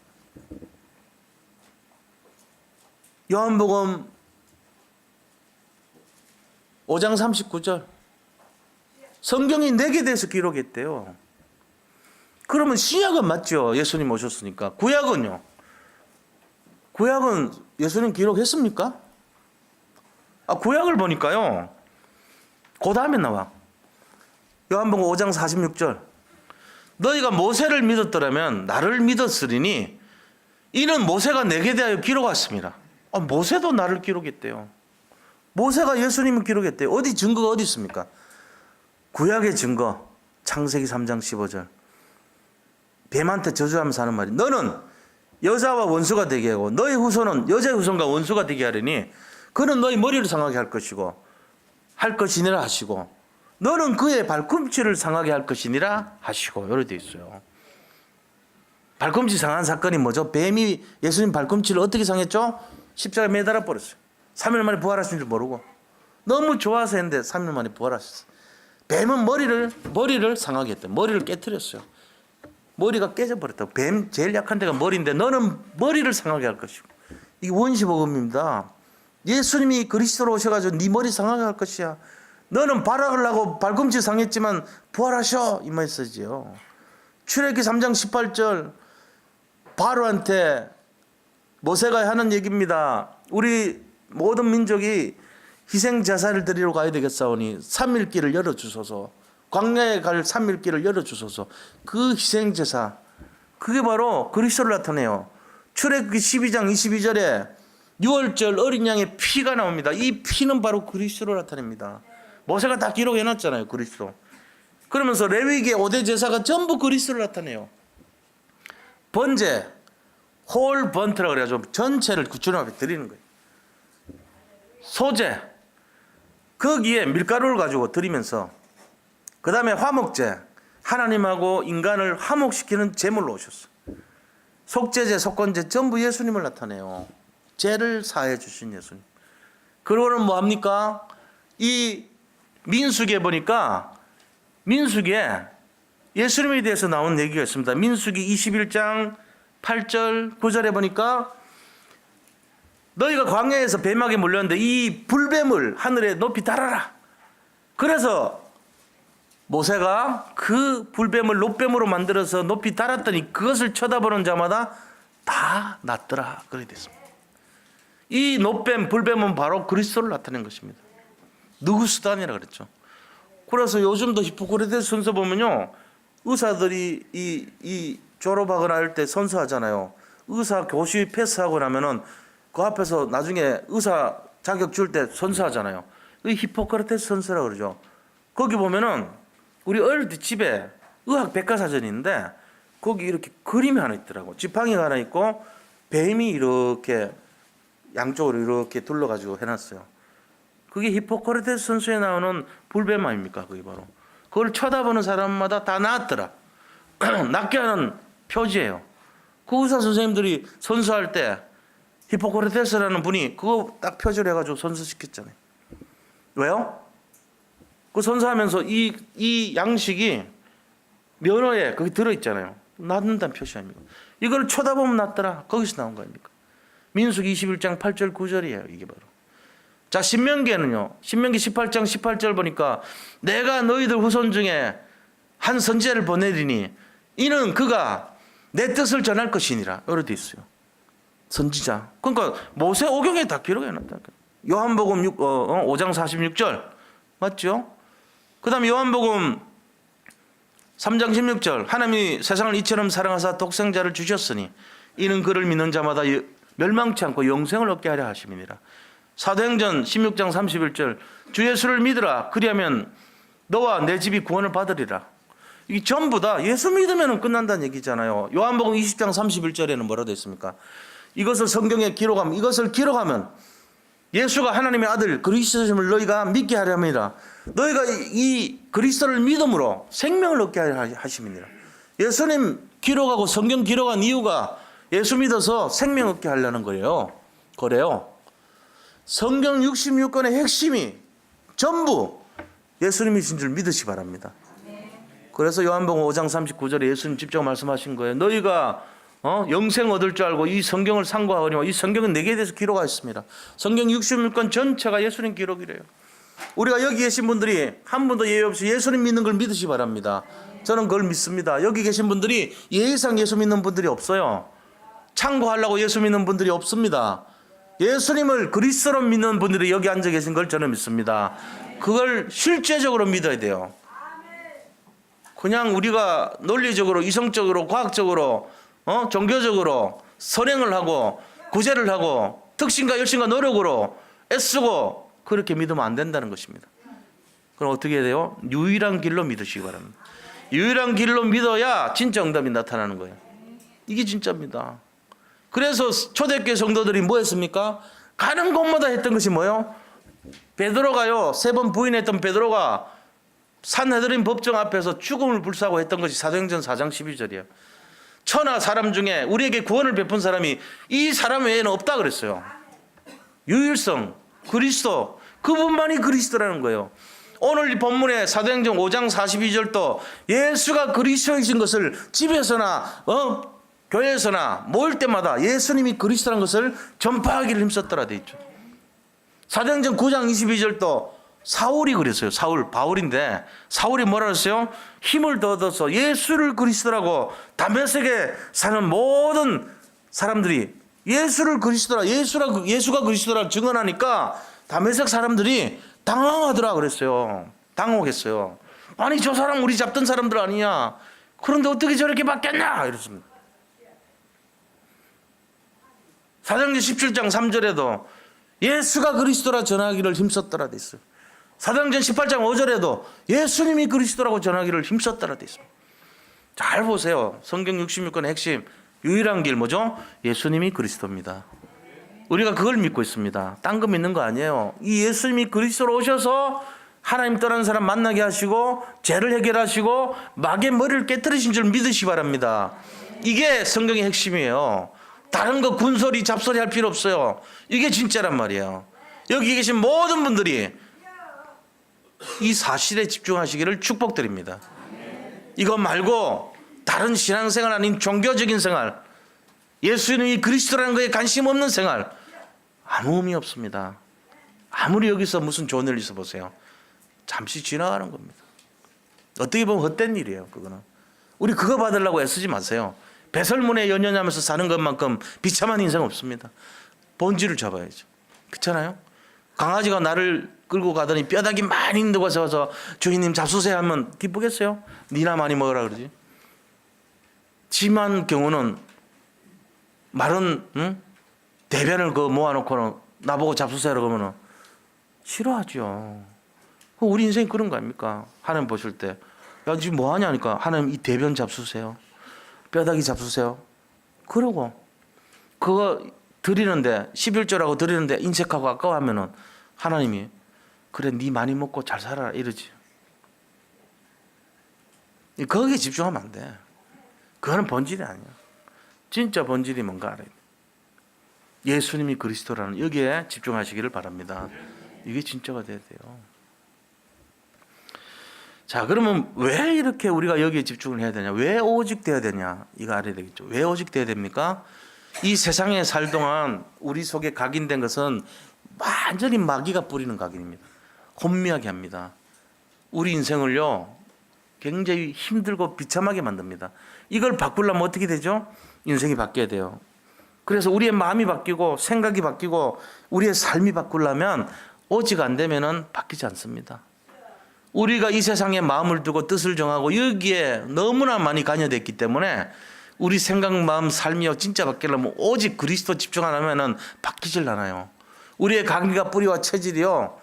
요한복음 5장 39절. 성경이 내게 대해서 기록했대요. 그러면 신약은 맞죠? 예수님 오셨으니까. 구약은요? 구약은 예수님 기록했습니까? 구약을 보니까요, 그 다음에 나와. 요한복음 5장 46절. 너희가 모세를 믿었더라면 나를 믿었으리니 이는 모세가 내게 대하여 기록했습니다. 모세도 나를 기록했대요. 모세가 예수님을 기록했대요. 어디 증거가 어디 있습니까? 구약의 증거, 창세기 3장 15절. 뱀한테 저주하면서 하는 말이, 너는 여자와 원수가 되게 하고 너희 후손은 여자의 후손과 원수가 되게 하려니 그는 너희 머리를 상하게 할 것이고 할 것이니라 하시고 너는 그의 발꿈치를 상하게 할 것이니라 하시고, 이렇게 되어 있어요. 발꿈치 상한 사건이 뭐죠? 뱀이 예수님 발꿈치를 어떻게 상했죠? 십자가에 매달아 버렸어요. 3일 만에 부활하신 줄 모르고 너무 좋아서 했는데 3일 만에 부활하셨어요. 뱀은 머리를 상하게 했대요. 머리를 깨뜨렸어요. 머리가 깨져버렸다고. 뱀 제일 약한 데가 머리인데 너는 머리를 상하게 할 것이고. 이게 원시복음입니다. 예수님이 그리스도로 오셔가지고 네 머리 상하게 할 것이야. 너는 발악을 하고 발꿈치 상했지만 부활하셔, 이 말이지요. 출애굽기 3장 18절. 바로한테 모세가 하는 얘기입니다. 우리 모든 민족이 희생제사를 드리러 가야 되겠사오니 3일 길을 열어주소서. 광야에 갈 3일 길을 열어주소서. 그 희생제사, 그게 바로 그리스도를 나타내요. 출애굽기 12장 22절에 6월절 어린 양의 피가 나옵니다. 이 피는 바로 그리스도를 나타냅니다. 모세가 다 기록해놨잖아요. 그리스도. 그러면서 레위기의 5대 제사가 전부 그리스도를 나타내요. 번제, 홀 번트라 그래가지고 전체를 주님 앞에 드리는 거예요. 소제, 거기에 밀가루를 가지고 드리면서, 그 다음에 화목제, 하나님하고 인간을 화목시키는 제물로 오셨어요. 속죄제, 속건제 전부 예수님을 나타내요. 죄를 사해 주신 예수님. 그러고는 뭐합니까? 이 민수기에 보니까 민수기에 예수님에 대해서 나온 얘기가 있습니다. 민수기 21장 8절 9절에 보니까 너희가 광야에서 뱀에게 물렸는데 이 불뱀을 하늘에 높이 달아라. 그래서 모세가 그 불뱀을 놋뱀으로 만들어서 높이 달았더니 그것을 쳐다보는 자마다 다 낫더라. 그렇게 됐습니다. 이 놋뱀, 불뱀은 바로 그리스도를 나타낸 것입니다. 느구스단이라 그랬죠. 그래서 요즘도 히포크라테스 선서 보면요, 의사들이 이 졸업하거나 할 때 선서하잖아요. 의사 교시 패스하고 나면은 그 앞에서 나중에 의사 자격 줄 때 선서하잖아요. 이 히포크라테스 선서라 그러죠. 거기 보면은 우리 어릴 때 집에 의학 백과사전이 있는데 거기 이렇게 그림이 하나 있더라고. 지팡이가 하나 있고 뱀이 이렇게 양쪽으로 이렇게 둘러가지고 해놨어요. 그게 히포크라테스 선서에 나오는 불뱀 아닙니까? 그게 바로. 그걸 쳐다보는 사람마다 다 낫더라. 낫게 하는 표지예요. 그 의사 선생님들이 선서할 때 히포크라테스라는 분이 그거 딱 표지를 해가지고 선서시켰잖아요. 왜요? 그 선서하면서 이 양식이 면허에 거기 들어있잖아요. 낫는다는 표시 아닙니까? 이걸 쳐다보면 낫더라. 거기서 나온 거 아닙니까? 민수기 21장 8절 9절이에요. 이게 바로. 자, 신명기에는요. 신명기 18장 18절 보니까 내가 너희들 후손 중에 한 선지자를 보내리니 이는 그가 내 뜻을 전할 것이니라. 이렇게 돼 있어요. 선지자. 그러니까 모세 오경에 다 기록해 놨다. 요한복음 5장 46절. 맞죠? 그 다음에 요한복음 3장 16절. 하나님이 세상을 이처럼 사랑하사 독생자를 주셨으니 이는 그를 믿는 자마다 멸망치 않고 영생을 얻게 하려 하심이니라. 사도행전 16장 31절. 주 예수를 믿으라. 그리하면 너와 내 집이 구원을 받으리라. 이게 전부 다 예수 믿으면 끝난다는 얘기잖아요. 요한복음 20장 31절에는 뭐라고 되어 있습니까? 이것을 성경에 기록하면, 이것을 기록하면 예수가 하나님의 아들 그리스도심을 너희가 믿게 하려 함이라. 너희가 이 그리스도를 믿음으로 생명을 얻게 하려 하심이니라. 예수님 기록하고 성경 기록한 이유가 예수 믿어서 생명 얻게 하려는 거예요. 그래요. 성경 66권의 핵심이 전부 예수님이신 줄 믿으시 바랍니다. 그래서 요한복음 5장 39절에 예수님 직접 말씀하신 거예요. 너희가 영생 얻을 줄 알고 이 성경을 상고하거니와 이 성경은 내게 대해서 기록하였습니다. 성경 66권 전체가 예수님 기록이래요. 우리가 여기 계신 분들이 한 분도 예외 없이 예수님 믿는 걸 믿으시 바랍니다. 저는 그걸 믿습니다. 여기 계신 분들이 예의상 예수 믿는 분들이 없어요. 참고하려고 예수 믿는 분들이 없습니다. 예수님을 그리스도로 믿는 분들이 여기 앉아 계신 걸 저는 믿습니다. 그걸 실제적으로 믿어야 돼요. 그냥 우리가 논리적으로, 이성적으로, 과학적으로, 종교적으로 선행을 하고 구제를 하고 특신과 열심과 노력으로 애쓰고 그렇게 믿으면 안 된다는 것입니다. 그럼 어떻게 해야 돼요? 유일한 길로 믿으시기 바랍니다. 유일한 길로 믿어야 진짜 응답이 나타나는 거예요. 이게 진짜입니다. 그래서 초대교회 성도들이 뭐 했습니까? 가는 곳마다 했던 것이 뭐예요? 베드로가요, 3번 부인했던 베드로가 산헤드린 법정 앞에서 죽음을 불사하고 했던 것이 사도행전 4장 12절이에요. 천하 사람 중에 우리에게 구원을 베푼 사람이 이 사람 외에는 없다 그랬어요. 유일성, 그리스도, 그분만이 그리스도라는 거예요. 오늘 이 본문의 사도행전 5장 42절도 예수가 그리스도이신 것을 집에서나 교회에서나 모일 때마다 예수님이 그리스도라는 것을 전파하기를 힘썼더라 돼 있죠. 사도행전 9장 22절도 사울이 그랬어요. 바울인데 사울이 뭐라 그랬어요? 힘을 더 얻어서 예수를 그리스도라고 다메섹에 사는 모든 사람들이 예수를 그리스도라, 예수가 그리스도라 증언하니까 다메섹 사람들이 당황하더라 그랬어요. 당혹했어요. 아니 저 사람 우리 잡던 사람들 아니냐? 그런데 어떻게 저렇게 바뀌었냐? 이랬습니다. 사도행전 17장 3절에도 예수가 그리스도라 전하기를 힘썼더라 돼 있어요. 사도행전 18장 5절에도 예수님이 그리스도라고 전하기를 힘썼더라 돼 있습니다. 잘 보세요. 성경 66권의 핵심 유일한 길 뭐죠? 예수님이 그리스도입니다. 우리가 그걸 믿고 있습니다. 딴 거 믿는 거 아니에요. 이 예수님이 그리스도로 오셔서 하나님 떠난 사람 만나게 하시고 죄를 해결하시고 마귀의 머리를 깨뜨리신 줄 믿으시기 바랍니다. 이게 성경의 핵심이에요. 다른 거 군소리 잡소리 할 필요 없어요. 이게 진짜란 말이에요. 여기 계신 모든 분들이 이 사실에 집중하시기를 축복드립니다. 이거 말고 다른 신앙생활 아닌 종교적인 생활, 예수님이 그리스도라는 거에 관심 없는 생활 아무 의미 없습니다. 아무리 여기서 무슨 좋은 일 있어 보세요. 잠시 지나가는 겁니다. 어떻게 보면 헛된 일이에요. 그거는 우리 그거 받으려고 애쓰지 마세요. 배설문에 연연하면서 사는 것만큼 비참한 인생 없습니다. 본질을 잡아야죠. 그렇잖아요. 강아지가 나를 끌고 가더니 뼈다귀 많이 있는 데 와서 주인님 잡수세요 하면 기쁘겠어요? 니나 많이 먹으라 그러지. 심한 경우는 마른 대변을 모아놓고는 나보고 잡수세요 그러면 싫어하죠. 우리 인생이 그런 거 아닙니까? 하나님 보실 때 야 지금 뭐 하냐니까 하나님 이 대변 잡수세요. 뼈다귀 잡수세요. 그러고 그거 드리는데 11조라고 드리는데 인색하고 아까워하면은 하나님이 그래 니 많이 먹고 잘 살아라 이러지. 거기에 집중하면 안 돼. 그거는 본질이 아니야. 진짜 본질이 뭔가 알아야 돼. 예수님이 그리스도라는 여기에 집중하시기를 바랍니다. 이게 진짜가 돼야 돼요. 자, 그러면 왜 이렇게 우리가 여기에 집중을 해야 되냐? 왜 오직 돼야 되냐? 이거 알아야 되겠죠. 왜 오직 돼야 됩니까? 이 세상에 살 동안 우리 속에 각인된 것은 완전히 마귀가 뿌리는 각인입니다. 혼미하게 합니다. 우리 인생을요 굉장히 힘들고 비참하게 만듭니다. 이걸 바꾸려면 어떻게 되죠? 인생이 바뀌어야 돼요. 그래서 우리의 마음이 바뀌고 생각이 바뀌고 우리의 삶이 바꾸려면 오직 안 되면은 바뀌지 않습니다. 우리가 이 세상에 마음을 두고 뜻을 정하고 여기에 너무나 많이 관여됐기 때문에 우리 생각, 마음, 삶이요 진짜 바뀌려면 오직 그리스도 집중 안 하면은 바뀌질 않아요. 우리의 각기가 뿌리와 체질이요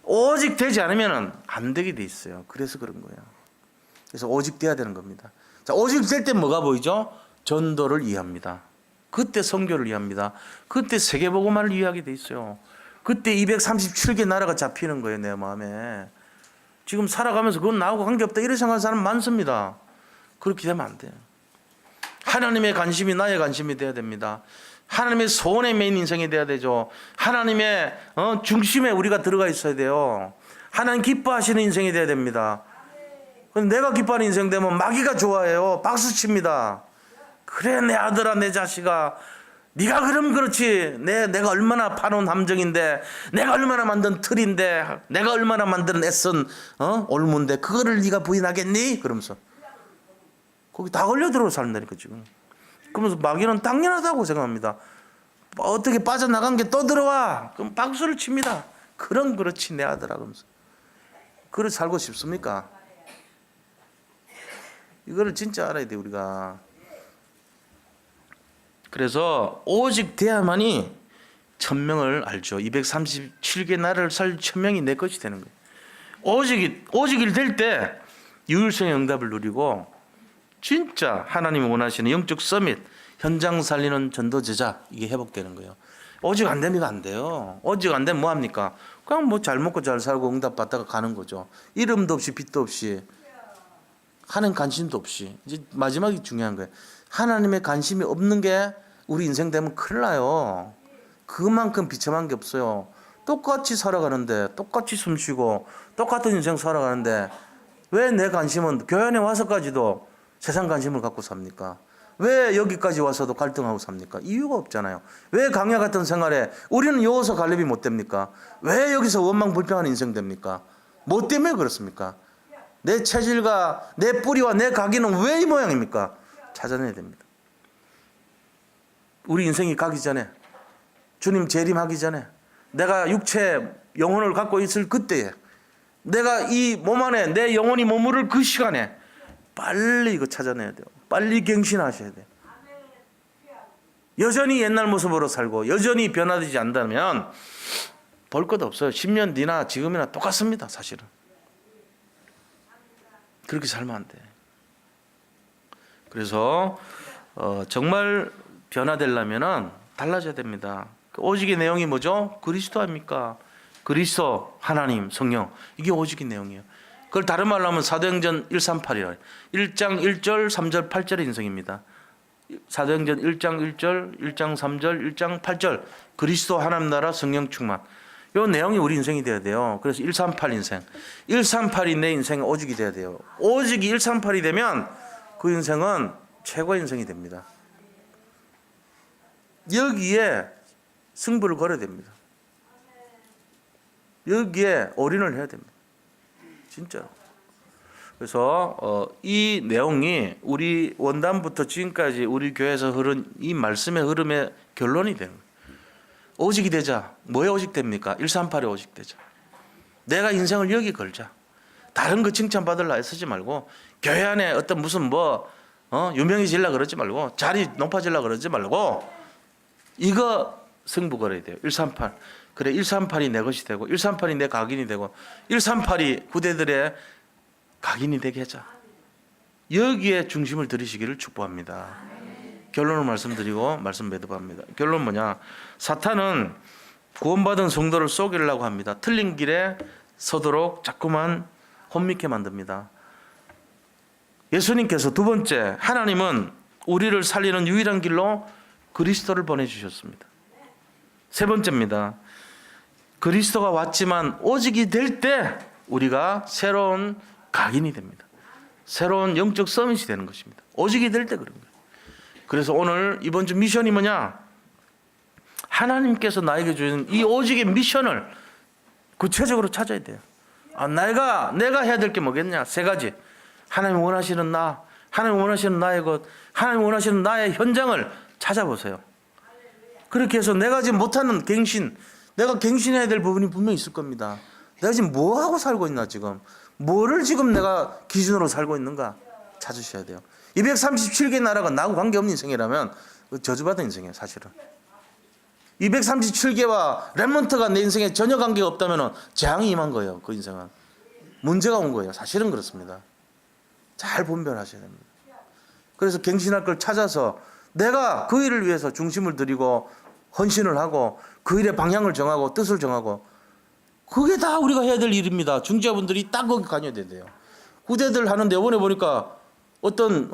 오직 되지 않으면은 안 되게 돼 있어요. 그래서 그런 거예요. 그래서 오직 돼야 되는 겁니다. 자, 오직 될 때 뭐가 보이죠? 전도를 이해합니다. 그때 선교를 이해합니다. 그때 세계복음화를 이해하게 돼 있어요. 그때 237개 나라가 잡히는 거예요. 내 마음에. 지금 살아가면서 그건 나하고 관계없다 이렇게 생각하는 사람 많습니다. 그렇게 되면 안 돼요. 하나님의 관심이 나의 관심이 돼야 됩니다. 하나님의 소원의 메인 인생이 돼야 되죠. 하나님의 중심에 우리가 들어가 있어야 돼요. 하나님 기뻐하시는 인생이 돼야 됩니다. 내가 기뻐하는 인생 되면 마귀가 좋아해요. 박수칩니다. 그래 내 아들아 내 자식아 네가 그럼 그렇지. 내가 얼마나 파놓은 함정인데 내가 얼마나 만든 틀인데 내가 얼마나 만든 애쓴 올무인데 그거를 네가 부인하겠니? 그러면서 거기 다 걸려들어 산다니까 지금. 그러면서 마귀는 당연하다고 생각합니다. 어떻게 빠져나간 게 또 들어와. 그럼 박수를 칩니다. 그렇지 내 아들아 그러면서. 그렇게 살고 싶습니까? 이거를 진짜 알아야 돼 우리가. 그래서 오직 돼야만이 천명을 알죠. 237개 나라를 살 천명이 내 것이 되는 거예요. 오직이 될 때 유일성의 응답을 누리고 진짜 하나님이 원하시는 영적 서밋, 현장 살리는 전도 제자 이게 회복되는 거예요. 오직 안 되면 안 돼요. 오직 안 되면 뭐 합니까? 그냥 뭐 잘 먹고 잘 살고 응답 받다가 가는 거죠. 이름도 없이 빛도 없이 하는 관심도 없이. 이제 마지막이 중요한 거예요. 하나님의 관심이 없는 게 우리 인생 되면 큰일 나요. 그만큼 비참한 게 없어요. 똑같이 살아가는데 똑같이 숨쉬고 똑같은 인생 살아가는데 왜 내 관심은 교회 안에 와서까지도 세상 관심을 갖고 삽니까? 왜 여기까지 와서도 갈등하고 삽니까? 이유가 없잖아요. 왜 강야 같은 생활에 우리는 여기서 갈렙이 못 됩니까? 왜 여기서 원망불평한 인생 됩니까? 뭐 때문에 그렇습니까? 내 체질과 내 뿌리와 내 각인은 왜 이 모양입니까? 찾아내야 됩니다. 우리 인생이 가기 전에 주님 재림하기 전에 내가 육체 영혼을 갖고 있을 그때에 내가 이 몸 안에 내 영혼이 머무를 그 시간에 빨리 이거 찾아내야 돼요. 빨리 갱신하셔야 돼요. 여전히 옛날 모습으로 살고 여전히 변화되지 않다면 볼 것 없어요. 10년 뒤나 지금이나 똑같습니다. 사실은. 그렇게 살면 안 돼. 그래서 정말 변화되려면 달라져야 됩니다. 오직의 내용이 뭐죠? 그리스도 아닙니까? 그리스도, 하나님, 성령. 이게 오직인 내용이에요. 그걸 다른 말로 하면 사도행전 138이라 1장 1절 3절 8절의 인생입니다. 사도행전 1장 1절 1장 3절 1장 8절 그리스도, 하나님 나라, 성령 충만. 이 내용이 우리 인생이 돼야 돼요. 그래서 138 인생. 138이 내 인생의 오직이 돼야 돼요. 오직이 138이 되면 그 인생은 최고의 인생이 됩니다. 여기에 승부를 걸어야 됩니다. 여기에 올인을 해야 됩니다. 진짜로. 그래서 이 내용이 우리 원단부터 지금까지 우리 교회에서 흐른 이 말씀의 흐름의 결론이 되는 거예요. 오직이 되자. 뭐에 오직됩니까? 138에 오직되자. 내가 인생을 여기 걸자. 다른 거 칭찬받으려 애쓰지 말고 교회 안에 어떤 무슨 유명해지려고 그러지 말고 자리 높아지려고 그러지 말고 이거 승부 걸어야 돼요. 138. 그래 138이 내 것이 되고 138이 내 각인이 되고 138이 후대들의 각인이 되게 하자. 여기에 중심을 들이시기를 축복합니다. 결론을 말씀드리고 말씀 매듭합니다. 결론 뭐냐? 사탄은 구원받은 성도를 속이려고 합니다. 틀린 길에 서도록 자꾸만 혼미케 만듭니다. 예수님께서 두 번째, 하나님은 우리를 살리는 유일한 길로 그리스도를 보내주셨습니다. 세 번째입니다. 그리스도가 왔지만 오직이 될 때 우리가 새로운 각인이 됩니다. 새로운 영적 서밋이 되는 것입니다. 오직이 될 때 그런 거예요. 그래서 오늘 이번 주 미션이 뭐냐? 하나님께서 나에게 주신 이 오직의 미션을 구체적으로 찾아야 돼요. 내가 해야 될 게 뭐겠냐? 세 가지. 하나님 원하시는 나, 하나님 원하시는 나의 것, 하나님 원하시는 나의 현장을 찾아보세요. 그렇게 해서 내가 지금 못하는 갱신, 내가 갱신해야 될 부분이 분명히 있을 겁니다. 내가 지금 뭐 하고 살고 있나 지금? 뭐를 지금 내가 기준으로 살고 있는가? 찾으셔야 돼요. 237개 나라가 나하고 관계없는 인생이라면 저주받은 인생이에요, 사실은. 237개와 렘넌트가 내 인생에 전혀 관계가 없다면 재앙이 임한 거예요, 그 인생은. 문제가 온 거예요. 사실은 그렇습니다. 잘 분별하셔야 됩니다. 그래서 갱신할 걸 찾아서 내가 그 일을 위해서 중심을 들이고 헌신을 하고 그 일의 방향을 정하고 뜻을 정하고 그게 다 우리가 해야 될 일입니다. 중지자분들이 딱 거기 관여해야 돼요. 후대들 하는데 이번에 보니까 어떤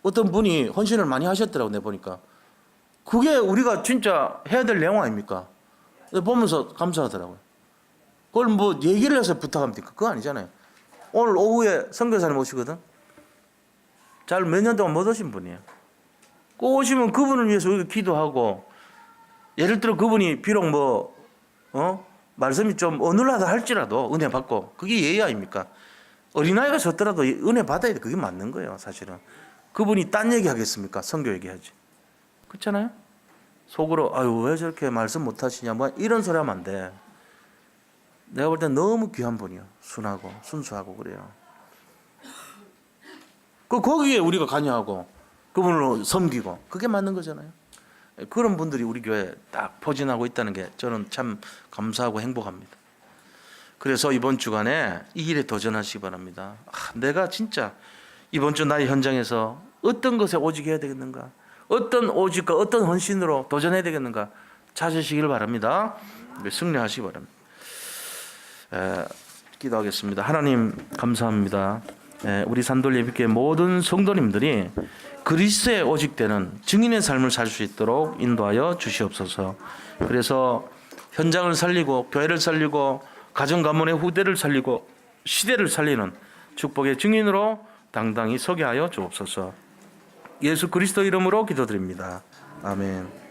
분이 헌신을 많이 하셨더라고. 내가 보니까 그게 우리가 진짜 해야 될 내용 아닙니까? 보면서 감사하더라고요. 그걸 뭐 얘기를 해서 부탁합니까? 그거 아니잖아요. 오늘 오후에 선교사님 오시거든. 잘 몇 년 동안 못 오신 분이에요. 꼭 오시면 그분을 위해서 우리가 기도하고, 예를 들어 그분이 비록 말씀이 좀 어눌하다 할지라도 은혜 받고, 그게 예의 아닙니까? 어린아이가 졌더라도 은혜 받아야 돼. 그게 맞는 거예요, 사실은. 그분이 딴 얘기 하겠습니까? 선교 얘기하지. 그렇잖아요? 속으로 왜 저렇게 말씀 못 하시냐 이런 소리 하면 안 돼. 내가 볼 땐 너무 귀한 분이요. 순하고 순수하고 그래요. 거기에 우리가 관여하고 그분을 섬기고 그게 맞는 거잖아요. 그런 분들이 우리 교회에 딱 포진하고 있다는 게 저는 참 감사하고 행복합니다. 그래서 이번 주간에 이 일에 도전하시기 바랍니다. 내가 진짜 이번 주 나의 현장에서 어떤 것에 오직해야 되겠는가? 어떤 오직과 어떤 헌신으로 도전해야 되겠는가? 찾으시길 바랍니다. 승리하시기 바랍니다. 기도하겠습니다. 하나님 감사합니다. 우리 산돌 예비교회 모든 성도님들이 그리스도에 오직되는 증인의 삶을 살 수 있도록 인도하여 주시옵소서. 그래서 현장을 살리고 교회를 살리고 가정 가문의 후대를 살리고 시대를 살리는 축복의 증인으로 당당히 서게 하여 주옵소서. 예수 그리스도 이름으로 기도드립니다. 아멘.